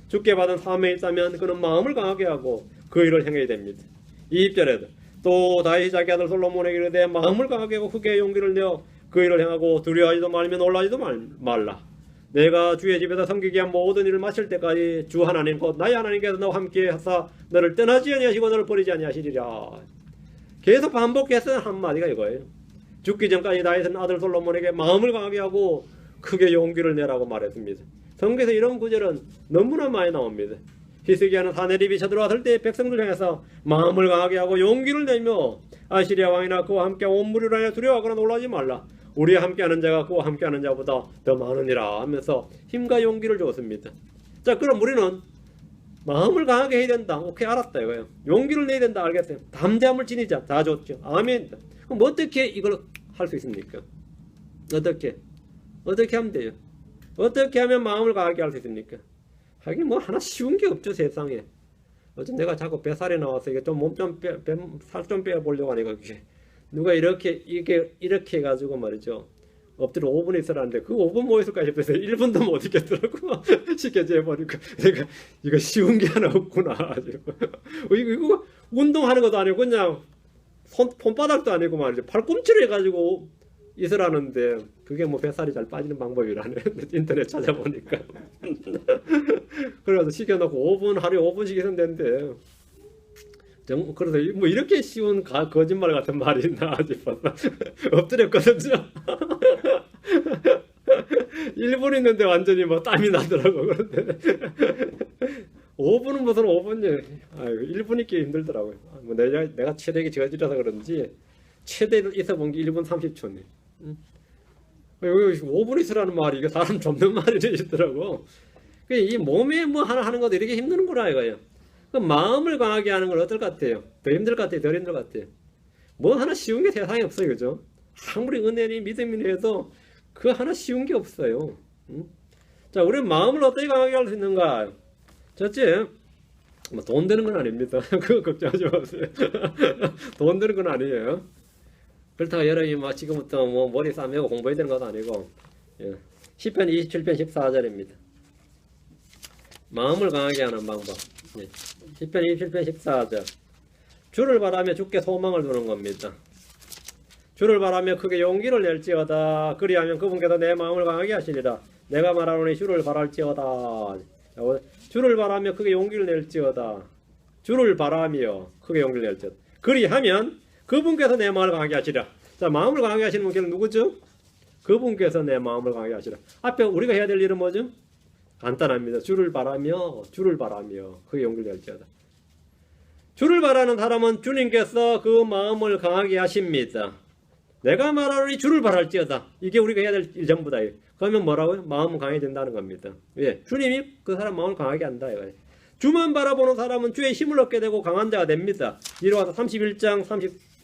주께 받은 사명이 있다면 그는 마음을 강하게 하고 그 일을 행해야 됩니다. 20절에도 또 다윗이 자기 아들 솔로몬에게 이르되 마음을 강하게 하고 크게 용기를 내어 그 일을 행하고 두려워하지도 말며 놀라지도 말라. 내가 주의 집에서 섬기게 한 모든 일을 마칠 때까지 주 하나님 곧 나의 하나님께서 너와 함께 하사 너를 떠나지 아니하시고 너를 버리지 아니하시리라. 계속 반복해서 한마디가 이거예요. 죽기 전까지 다윗은 아들 솔로몬에게 마음을 강하게 하고 크게 용기를 내라고 말했습니다. 성경에서 이런 구절은 너무나 많이 나옵니다. 히스기야는 사내립이 쳐들어왔을 때 백성들 향해서 마음을 강하게 하고 용기를 내며 아시리아 왕이나 그와 함께 온 무리로 하여 두려워하거나 놀라지 말라. 우리와 함께하는 자가 그와 함께하는 자보다 더 많으니라 하면서 힘과 용기를 주었습니다. 자, 그럼 우리는 마음을 강하게 해야 된다. 오케이, 알았다 이거예요. 용기를 내야 된다. 알겠어요. 담대함을 지니자. 다 좋죠. 아멘. 그럼 어떻게 이걸 할 수 있습니까? 어떻게 하면 돼요? 어떻게 하면 마음을 강하게 할 수 있습니까? 하긴 뭐 하나 쉬운 게 없죠, 세상에. 어제 내가 자꾸 뱃살이 나와서 이게 좀 몸 좀 살 좀 빼보려고 하니까 누가 이렇게 해가지고 말이죠. 엎드려 5분 있으라는데 그 5분 뭐 있을까 싶어서 1분도 못 있겠더라고. 쉽게 재버리고 내가 이거 쉬운 게 하나 없구나. 이거 운동하는 것도 아니고 그냥 손바닥도 아니고 말이죠. 팔꿈치를 해가지고 있으라는데 그게 뭐 뱃살이 잘 빠지는 방법이라네. 인터넷 찾아보니까. 그래서 시켜놓고 5분 하루에 5분씩 있으면 된대. 그래서 뭐 이렇게 쉬운 거짓말 같은 말이 있나 싶어서 엎드렸거든요. 1분 있는데 완전히 뭐 땀이 나더라고. 그런데 5분은 무슨 5분이에요. 1분 있기 힘들더라고요. 뭐 내가 체력이 저질러서 그런지 최대 있어 본 게 1분 30초네. 여기 5분 있으라는 말이 이게 사람 접는 말이 되시더라고. 이 몸에 뭐 하나 하는 것도 이렇게 힘드는구나 이거예요. 그 마음을 강하게 하는 건 어떨 것 같아요? 더 힘들 것 같아요? 덜 힘들 것 같아요? 뭐 하나 쉬운 게 세상에 없어요. 그죠? 아무리 은혜니 믿음이니 해도 그 하나 쉬운 게 없어요. 자, 우리 마음을 어떻게 강하게 할 수 있는가? 첫째, 뭐 돈 되는 건 아닙니다. 그거 걱정하지 마세요. 돈 되는 건 아니에요. 그렇다고 여러분이 막 지금부터 뭐 머리 싸매고 공부해야 되는 것도 아니고, 예. 10편 27편 14절입니다. 마음을 강하게 하는 방법. 예. 10편 27편 14절. 주를 바라며 주께 소망을 두는 겁니다. 주를 바라며 크게 용기를 낼지어다. 그리하면 그분께서 내 마음을 강하게 하시리라. 내가 말하노니 주를 바랄지어다. 주를 바라며 크게 용기를 낼지어다. 주를 바라며 크게 용기를 낼지어다. 그리하면 그분께서 내 마음을 강하게 하시리라. 자, 마음을 강하게 하시는 분께는 누구죠? 그분께서 내 마음을 강하게 하시리라. 앞에 우리가 해야 될 일은 뭐죠? 간단합니다. 주를 바라며 크게 용기를 낼지어다. 주를 바라는 사람은 주님께서 그 마음을 강하게 하십니다. 내가 말하노니 주를 바랄지어다. 이게 우리가 해야 될 일 전부 다. 그러면 뭐라고요? 마음은 강해진다는 겁니다. 예, 주님이 그 사람 마음을 강하게 한다. 이거예요. 주만 바라보는 사람은 주의 힘을 얻게 되고 강한 자가 됩니다. 이리 와서 31장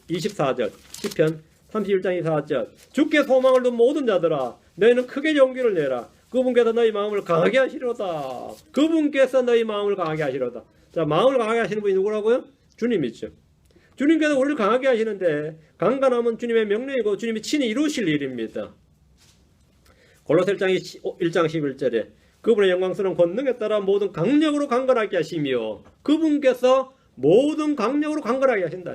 24절 10편 31장 24절 주께 소망을 둔 모든 자들아 너희는 크게 용기를 내라. 그분께서 너희 마음을 강하게 하시로다. 그분께서 너희 마음을 강하게 하시로다. 자, 마음을 강하게 하시는 분이 누구라고요? 주님이죠. 주님께서 우리를 강하게 하시는데 강건함은 주님의 명령이고 주님이 친히 이루실 일입니다. 골로새 1장 11절에 그분의 영광스러운 권능에 따라 모든 강력으로 강건하게 하시며 그분께서 모든 강력으로 강건하게 하신다.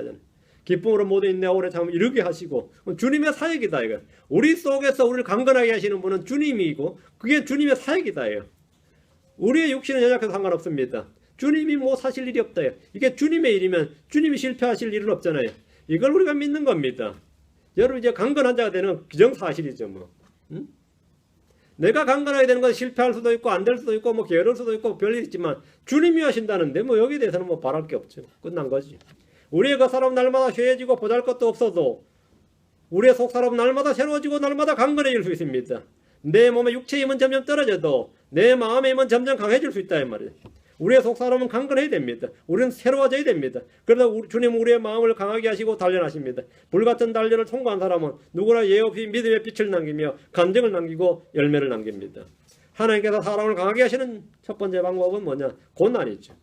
기쁨으로 모든 인내와 오래 참음 이루게 하시고 주님의 사역이다. 이거. 우리 속에서 우리를 강건하게 하시는 분은 주님이고 그게 주님의 사역이다. 이거. 우리의 육신은 연약해서 상관없습니다. 주님이 뭐 사실 일이 없다. 이게 주님의 일이면 주님이 실패하실 일은 없잖아요. 이걸 우리가 믿는 겁니다. 여러분 이제 강건한 자가 되는 기정사실이죠. 뭐. 응? 내가 강건하게 되는 건 실패할 수도 있고 안 될 수도 있고 뭐 게으를 수도 있고 별일 있지만 주님이 하신다는데 뭐 여기에 대해서는 뭐 바랄 게 없죠. 끝난 거지. 우리의 그 사람 날마다 쇠해지고 보잘것도 없어도 우리의 속 사람 날마다 새로워지고 날마다 강건해질 수 있습니다. 내 몸의 육체의 힘은 점점 떨어져도 내 마음의 힘은 점점 강해질 수 있다 이 말이에요. 우리의 속 사람은 강건해야 됩니다. 우리는 새로워져야 됩니다. 그러다 주님은 우리의 마음을 강하게 하시고 단련하십니다. 불같은 단련을 통과한 사람은 누구나 예 없이 믿음의 빛을 남기며 간증을 남기고 열매를 남깁니다. 하나님께서 사람을 강하게 하시는 첫 번째 방법은 뭐냐? 고난이죠.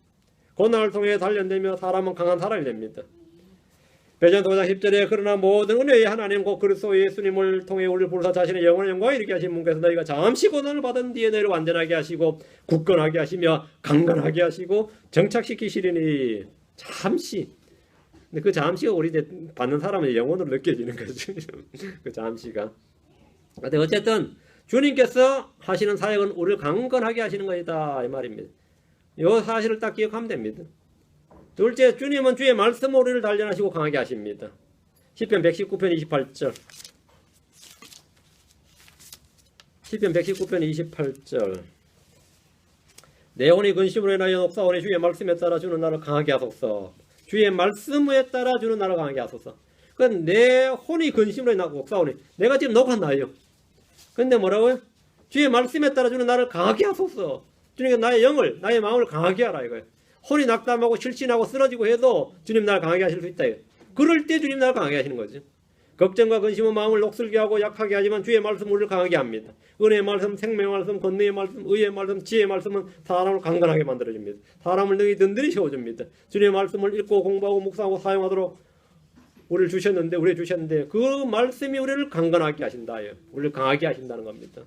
고난을 통해 단련되며 사람은 강한 사람이 됩니다. 베드로전서 5장 10절에 그러나 모든 은혜의 하나님 곧 그리스도 예수님을 통해 우리를 부르사 자신의 영원한 영광에 이르게 하신 분께서 너희가 잠시 고난을 받은 뒤에 너희를 완전하게 하시고 굳건하게 하시며 강건하게 하시고 정착시키시리니. 잠시. 근데 그 잠시가 우리 이제 받는 사람의 영혼으로 느껴지는 거죠. 그 잠시가. 근데 어쨌든 주님께서 하시는 사역은 우리를 강건하게 하시는 것이다 이 말입니다. 이 사실을 딱 기억하면 됩니다. 둘째, 주님은 주의 말씀으로 우리를 단련하시고 강하게 하십니다. 시편 119편 28절. 시편 119편 28절. 내 혼이 근심으로 인하여 녹사오니 주의 말씀에 따라 주는 나를 강하게 하소서. 주의 말씀에 따라 주는 나를 강하게 하소서. 그건 내 혼이 근심으로 인하여 녹사오니 내가 지금 녹았나요? 근데 뭐라고요? 주의 말씀에 따라 주는 나를 강하게 하소서. 주님께서 나의 영을, 나의 마음을 강하게 하라 이거예요. 혼이 낙담하고 실신하고 쓰러지고 해도 주님 나를 강하게 하실 수 있다. 그럴 때 주님 나를 강하게 하시는 거죠. 걱정과 근심은 마음을 녹슬게 하고 약하게 하지만 주의 말씀 우리를 강하게 합니다. 은혜의 말씀, 생명의 말씀, 권능의 말씀, 의의 말씀, 지혜의 말씀은 사람을 강건하게 만들어줍니다. 사람을 능히 든든히 세워줍니다. 주님의 말씀을 읽고 공부하고 묵상하고 사용하도록 우리를 주셨는데 그 말씀이 우리를 강건하게 하신다. 우리를 강하게 하신다는 겁니다.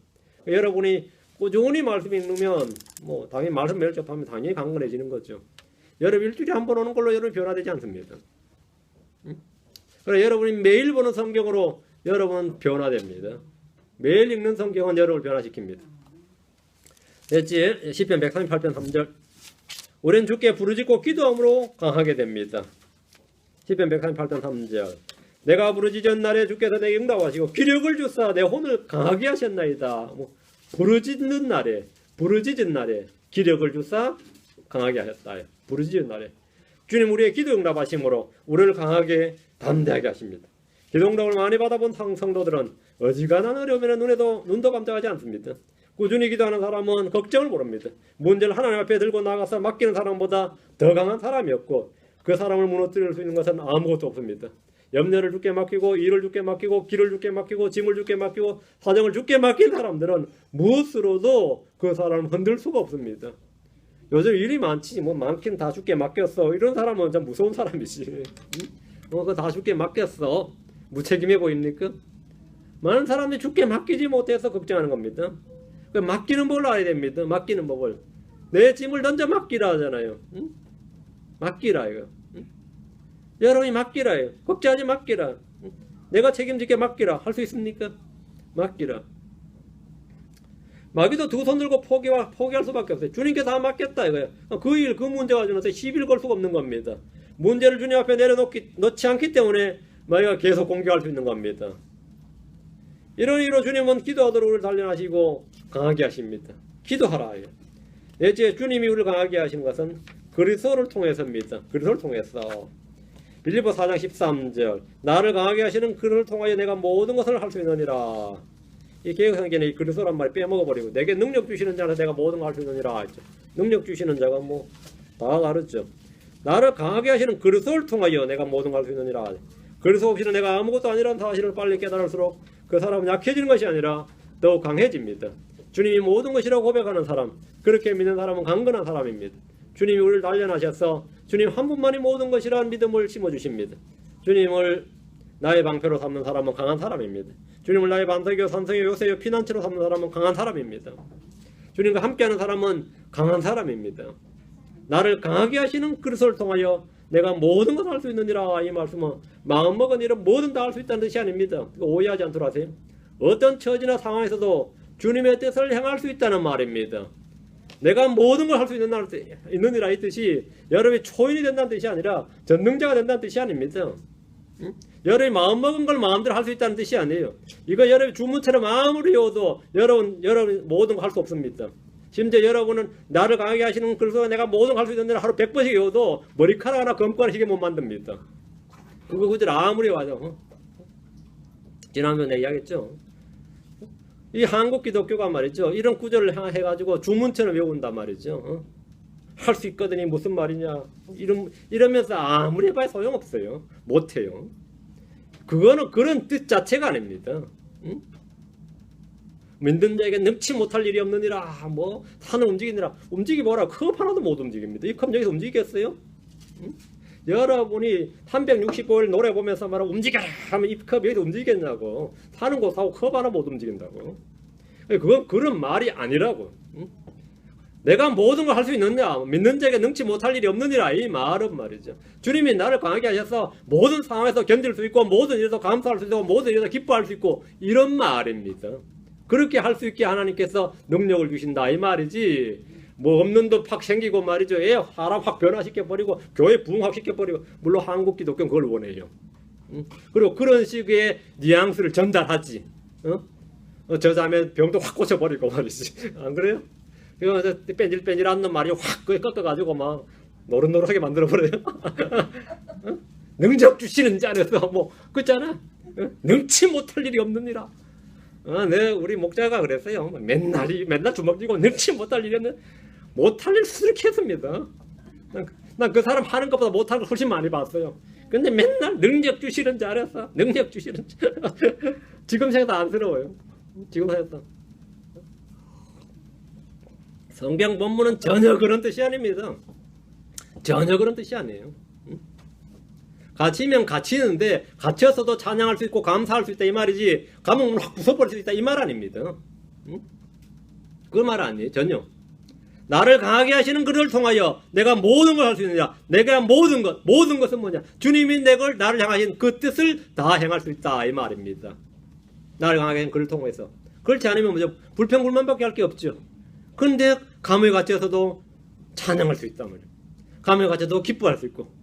여러분이 꾸준히 말씀 읽으면 뭐 당연히 말씀 매일 접하면 당연히 강건해지는 거죠. 여러분 일주일에 한 번 오는 걸로 여러분 변화되지 않습니다. 그래 여러분이 매일 보는 성경으로 여러분 변화됩니다. 매일 읽는 성경은 여러분을 변화시킵니다. 됐지? 시편 138편 3절. 우리는 주께 부르짖고 기도함으로 강하게 됩니다. 시편 138편 3절. 내가 부르짖은 날에 주께서 내게 응답하시고 기력을 주사 내 혼을 강하게 하셨나이다. 부르짖는 날에 기력을 주사 강하게 하셨다. 부르짖는 날에 주님 우리의 기도 응답하심으로 우리를 강하게 담대하게 하십니다. 기도 응답을 많이 받아본 성도들은 어지간한 어려움에는 눈도 깜짝하지 않습니다. 꾸준히 기도하는 사람은 걱정을 모릅니다. 문제를 하나님 앞에 들고 나가서 맡기는 사람보다 더 강한 사람이 없고 그 사람을 무너뜨릴 수 있는 것은 아무것도 없습니다. 염려를 주께 맡기고 일을 주께 맡기고 길을 주께 맡기고 짐을 주께 맡기고 사정을 주께 맡긴 사람들은 무엇으로도 그 사람을 흔들 수가 없습니다. 요즘 일이 많지 뭐 많긴 다 주께 맡겼어 이런 사람은 참 무서운 사람이지. 그거 다 주께 맡겼어 무책임해 보입니까? 많은 사람들이 주께 맡기지 못해서 걱정하는 겁니다. 맡기는 법을 알아야 됩니다. 맡기는 법을. 내 짐을 던져 맡기라 하잖아요. 응? 맡기라 이거. 여러분이 맡기라. 걱정하지 맡기라. 내가 책임지게 맡기라. 할 수 있습니까? 맡기라. 마귀도 두 손 들고 포기할 수밖에 없어요. 주님께서 다 맡겼다 이거예요. 그 일, 그 문제 가지고 시비를 걸 수가 없는 겁니다. 문제를 주님 앞에 내려놓지 않기 때문에 마귀가 계속 공격할 수 있는 겁니다. 이런 이유로 주님은 기도하도록 우리를 단련하시고 강하게 하십니다. 기도하라. 넷째, 주님이 우리를 강하게 하시는 것은 그리스도를 통해서입니다. 그리스도를 통해서. 빌립보 4장 13절. 나를 강하게 하시는 그를 통하여 내가 모든 것을 할 수 있느니라. 이 개혁성경에 이 그리스도란 말이 빼먹어버리고 내게 능력 주시는 자는 내가 모든 걸 할 수 있느니라 했죠. 능력 주시는 자가 뭐 다 다르죠. 나를 강하게 하시는 그리스도를 통하여 내가 모든 걸 할 수 있느니라. 그리스도 없이는 내가 아무것도 아니라는 사실을 빨리 깨달을수록 그 사람은 약해지는 것이 아니라 더욱 강해집니다. 주님이 모든 것이라고 고백하는 사람, 그렇게 믿는 사람은 강건한 사람입니다. 주님이 우리를 단련하셔서 주님 한 분만이 모든 것이라는 믿음을 심어주십니다. 주님을 나의 방패로 삼는 사람은 강한 사람입니다. 주님을 나의 반석이요 산성이요 요새요 피난처로 삼는 사람은 강한 사람입니다. 주님과 함께하는 사람은 강한 사람입니다. 나를 강하게 하시는 그리스도를 통하여 내가 모든 것을 할 수 있느니라. 이 말씀은 마음먹은 일은 뭐든 다 할 수 있다는 뜻이 아닙니다. 오해하지 않도록 하세요. 어떤 처지나 상황에서도 주님의 뜻을 행할 수 있다는 말입니다. 내가 모든 걸 할 수 있느니라 이 뜻이 여러분이 초인이 된다는 뜻이 아니라 전능자가 된다는 뜻이 아닙니다. 여러분이 마음먹은 걸 마음대로 할 수 있다는 뜻이 아니에요. 이거 여러분이 주문처럼 아무리 외워도 여러분 모든 거 할 수 없습니다. 심지어 여러분은 나를 강하게 하시는 그리스도가 내가 모든 걸 할 수 있는 하루 100번씩 외워도 머리카락 하나 검고 하나 시계 못 만듭니다. 그거 구절 아무리 와도 지난번에 내가 이야기했죠. 이 한국 기독교가 말이죠. 이런 구절을 해가지고 주문처럼 외운단 말이죠. 할 수 있거든요. 무슨 말이냐. 이러면서 아무리 해봐야 소용없어요. 못해요. 그거는 그런 뜻 자체가 아닙니다. 믿는 자에게 능치 못할 일이 없느니라. 뭐 산을 움직이느라. 움직이보라. 컵 하나도 못 움직입니다. 이 컵 여기서 움직이겠어요? 여러분이 365일 노래 보면서 말하고 움직여라 하면 이 컵 여기서 움직이겠냐고. 사는 곳하고 컵 하나 못 움직인다고. 그건 그런 말이 아니라고. 내가 모든 걸 할 수 있느냐, 믿는 자에게 능치 못할 일이 없느니라. 이 말은 말이죠. 주님이 나를 강하게 하셔서 모든 상황에서 견딜 수 있고 모든 일에서 감사할 수 있고 모든 일에서 기뻐할 수 있고 이런 말입니다. 그렇게 할 수 있게 하나님께서 능력을 주신다 이 말이지. 뭐 없는 돈 팍 생기고 말이죠. 사람 확 변화시켜버리고 교회 부흥 확 시켜버리고. 물론 한국 기독교는 그걸 원해요. 그리고 그런 식의 뉘앙스를 전달하지. 저자면 병도 확 고쳐버리고 말이지. 안 그래요? 그래서 뺀질뺀질한 놈 말이 확 꺾어가지고 막 노릇노릇하게 만들어버려요. 능력 주시는 자라서 뭐 그렇잖아. 능치 못할 일이 없느니라. 네, 우리 목자가 그랬어요. 맨날 주먹 쥐고 능치 못할 일이었는데 못할 일 수렇게 했습니다. 난 그 사람 하는 것보다 못하는 걸 훨씬 많이 봤어요. 근데 맨날 능력 주시는 자라서 능력 주시는 자. 지금 생각도 안쓰러워요. 지금 생각도. 성경 본문은 전혀 그런 뜻이 아닙니다. 전혀 그런 뜻이 아니에요. 갇히면 갇히는데 갇혀서도 찬양할 수 있고 감사할 수 있다 이 말이지. 감옥문 확 부숴버릴 수 있다 이 말 아닙니다. 그 말 아니에요. 전혀. 나를 강하게 하시는 그를 통하여 내가 모든 걸 할 수 있느냐. 내가 모든 것은 뭐냐. 주님이 나를 향하신 그 뜻을 다 행할 수 있다 이 말입니다. 나를 강하게 하신 그를 통해서. 그렇지 않으면 뭐죠? 불평불만밖에 할 게 없죠. 그런데 감옥에 갇혀서도 찬양할 수 있단 말이에요. 감옥에 갇혀도 기뻐할 수 있고.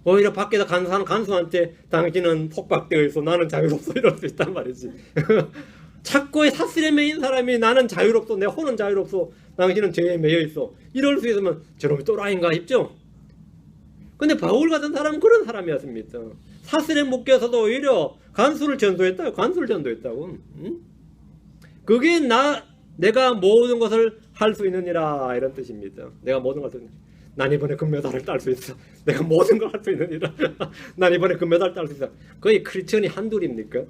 오히려 밖에서 간수하는 간수한테 당신은 폭박되어 있어 나는 자유롭소 이럴 수 있단 말이지. 착고에 사슬에 매인 사람이 나는 자유롭소 내 혼은 자유롭소 당신은 죄에 매여 있어 이럴 수 있으면 저놈이 또라이인가 싶죠. 근데 바울 같은 사람은 그런 사람이었습니다. 사슬에 묶여서도 오히려 간수를 전도했다고. 그게 내가 모든 것을 할 수 있느니라 이런 뜻입니다. 내가 모든 걸 할 수 있느니라. 난 이번에 금메달을 딸 수 있어. 내가 모든 걸 할 수 있느니라. 난 이번에 금메달을 딸 수 있어. 거의 크리스천이 한둘입니까?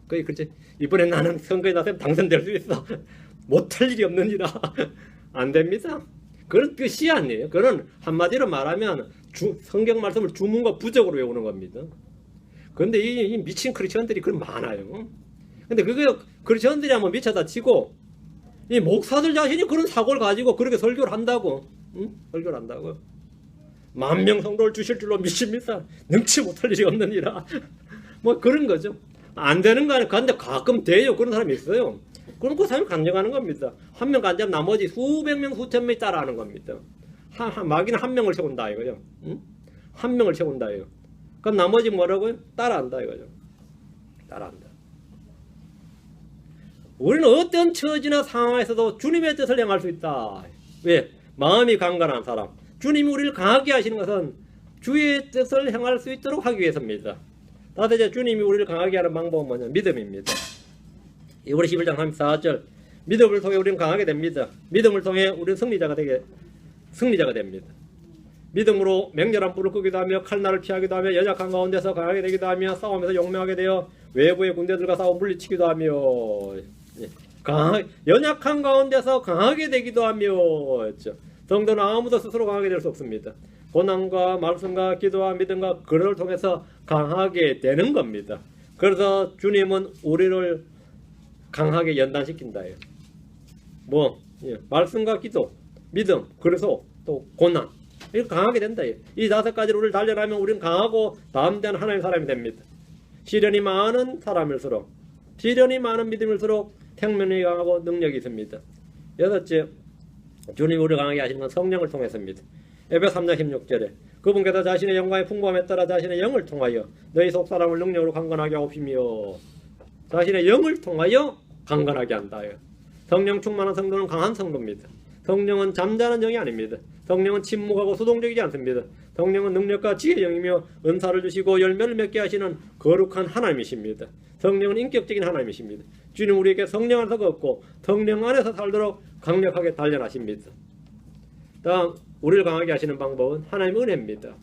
거의 그렇지. 이번에 나는 선거에 나서면 당선될 수 있어. 못할 일이 없느니라. 안 됩니다. 그런 뜻이 아니에요. 그건 한마디로 말하면 성경 말씀을 주문과 부적으로 외우는 겁니다. 그런데 이 미친 크리스천들이 그런 많아요. 근데 그게 크리스천들이 한번 미쳐다 치고 이 목사들 자신이 그런 사고를 가지고 그렇게 설교를 한다고. 설교를 한다고. 10,000명 성도를 주실 줄로 믿습니다. 능치 못할 일이 없느니라. 뭐 그런 거죠. 안 되는 거 아니에요. 근데 가끔 돼요. 그런 사람이 있어요. 그럼 그 사람을 강정하는 겁니다. 한 명 간다면 나머지 수백 명, 수천 명이 따라하는 겁니다. 마귀는 한 명을 세운다 이거죠. 한 명을 세운다 이거. 그럼 나머지 뭐라고요? 따라한다 이거죠. 따라한다. 우리는 어떤 처지나 상황에서도 주님의 뜻을 행할 수 있다. 왜? 마음이 강건한 사람. 주님이 우리를 강하게 하시는 것은 주의 뜻을 행할 수 있도록 하기 위해서입니다. 다들 주님이 우리를 강하게 하는 방법은 뭐냐? 믿음입니다. 우리 11장 34절 믿음을 통해 우리는 강하게 됩니다. 믿음을 통해 우리는 승리자가 됩니다. 믿음으로 맹렬한 불을 끄기도 하며 칼날을 피하기도 하며 연약한 가운데서 강하게 되기도 하며 싸움에서 용맹하게 되어 외부의 군대들과 싸워 물리치기도 하며 연약한 가운데서 강하게 되기도 하며 성도는 아무도 스스로 강하게 될 수 없습니다. 고난과 말씀과 기도와 믿음과 그를 통해서 강하게 되는 겁니다. 그래서 주님은 우리를 강하게 연단시킨다예요. 뭐 예, 말씀과 기도, 믿음, 그래서 또 고난. 이거 강하게 된다. 이 5가지를 우리를 단련하면 우리는 강하고 담대한 하나님의 사람이 됩니다. 시련이 많은 사람일수록, 시련이 많은 믿음일수록 생명력이 강하고 능력이 있습니다. 6째, 주님이 우리를 강하게 하시는 건 성령을 통해서입니다. 에베소 3장 16절에 그분께서 자신의 영광의 풍부함에 따라 자신의 영을 통하여 너희 속사람을 능력으로 강건하게 하옵시며, 자신의 영을 통하여 강건하게 한다. 성령 충만한 성도는 강한 성도입니다. 성령은 잠자는 영이 아닙니다. 성령은 침묵하고 수동적이지 않습니다. 성령은 능력과 지혜의 영이며 은사를 주시고 열매를 맺게 하시는 거룩한 하나님이십니다. 성령은 인격적인 하나님이십니다. 주님 우리에게 성령 안에서 걷고 성령 안에서 살도록 강력하게 단련하십니다. 다음 우리를 강하게 하시는 방법은 하나님의 은혜입니다.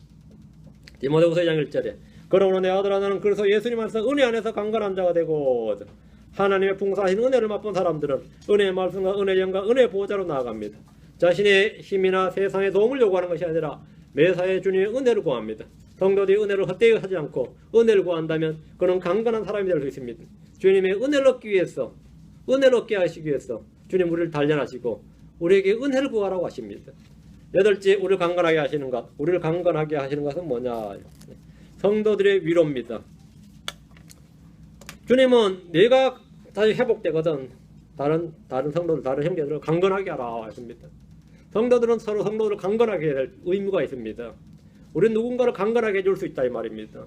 디모데후서 2장 1절에 그러므로 내 아들아 너는 그래서 예수님 안에서 은혜 안에서 강건한 자가 되고, 하나님의 풍성하신 은혜를 맛본 사람들은 은혜의 말씀과 은혜의 영과 은혜의 보호자로 나아갑니다. 자신의 힘이나 세상의 도움을 요구하는 것이 아니라 매사에 주님의 은혜를 구합니다. 성도들이 은혜를 헛되이 하지 않고 은혜를 구한다면 그는 강건한 사람이 될 수 있습니다. 주님의 은혜를 얻기 위해서, 은혜를 얻게 하시기 위해서 주님 우리를 단련하시고 우리에게 은혜를 구하라고 하십니다. 8째, 우리를 강건하게 하시는 것, 우리를 강건하게 하시는 것은 뭐냐? 성도들의 위로입니다. 주님은 내가 다시 회복되거든 다른 성도들, 다른 형제들을 강건하게 하라 했습니다. 성도들은 서로 성도들을 강건하게 해야 될 의무가 있습니다. 우리는 누군가를 강건하게 해줄 수 있다 이 말입니다.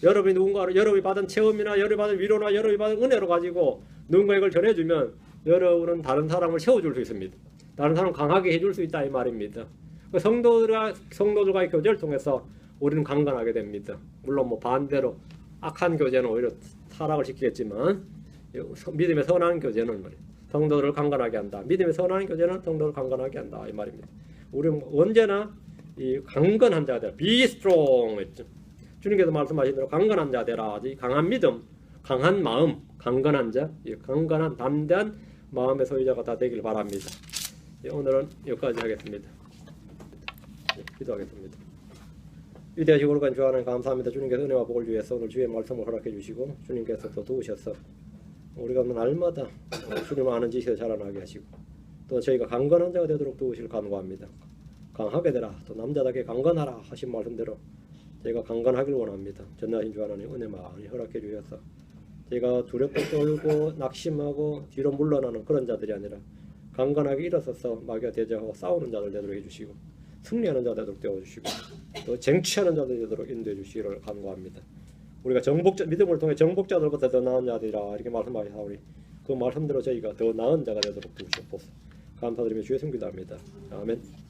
여러분이 누군가를, 여러분이 받은 체험이나 여러분이 받은 위로나 여러분이 받은 은혜로 가지고 누군가에게 이걸 전해주면 여러분은 다른 사람을 세워줄 수 있습니다. 다른 사람을 강하게 해줄 수 있다 이 말입니다. 성도들과의 교제를 통해서 우리는 강건하게 됩니다. 물론 뭐 반대로 악한 교제는 오히려 타락을 시키겠지만 믿음의 선한 교제는 성도들을 강건하게 한다. 믿음의 선한 교제는 성도를 강건하게 한다 이 말입니다. 우리는 언제나 이 강건한 자가 되라. Be strong 했죠. 주님께서 말씀하신 대로 강건한 자 되라. 이 강한 믿음, 강한 마음, 강건한 자, 강건한 담대한 마음의 소유자가 다 되길 바랍니다. 오늘은 여기까지 하겠습니다. 기도하겠습니다. 위대하시고 거룩한 주 하나님 감사합니다. 주님께서 은혜와 복을 위해서 오늘 주의 말씀을 허락해 주시고 주님께서 또 도우셔서 우리가 날마다 주님을 아는 지식에 자라나게 하시고 또 저희가 강건한 자가 되도록 도우시길 간구합니다. 강하게 되라, 또 남자답게 강건하라 하신 말씀대로 저희가 강건하길 원합니다. 전능하신 주 하나님 은혜 많이 허락해 주셔서 저희가 두렵고 떨고 낙심하고 뒤로 물러나는 그런 자들이 아니라 강건하게 일어서서 마귀와 대적하고 싸우는 자들 되도록 해주시고 승리하는 자들 되도록 되어주시고 또 쟁취하는 자들 되도록 인도해 주시기를 간구합니다. 우리가 믿음을 통해 정복자들보다 더 나은 자들이라 이렇게 말씀하시사오니 그 말씀대로 저희가 더 나은 자가 되도록 도우시옵소서. 감사드리며 주의 성기도합니다. 아멘.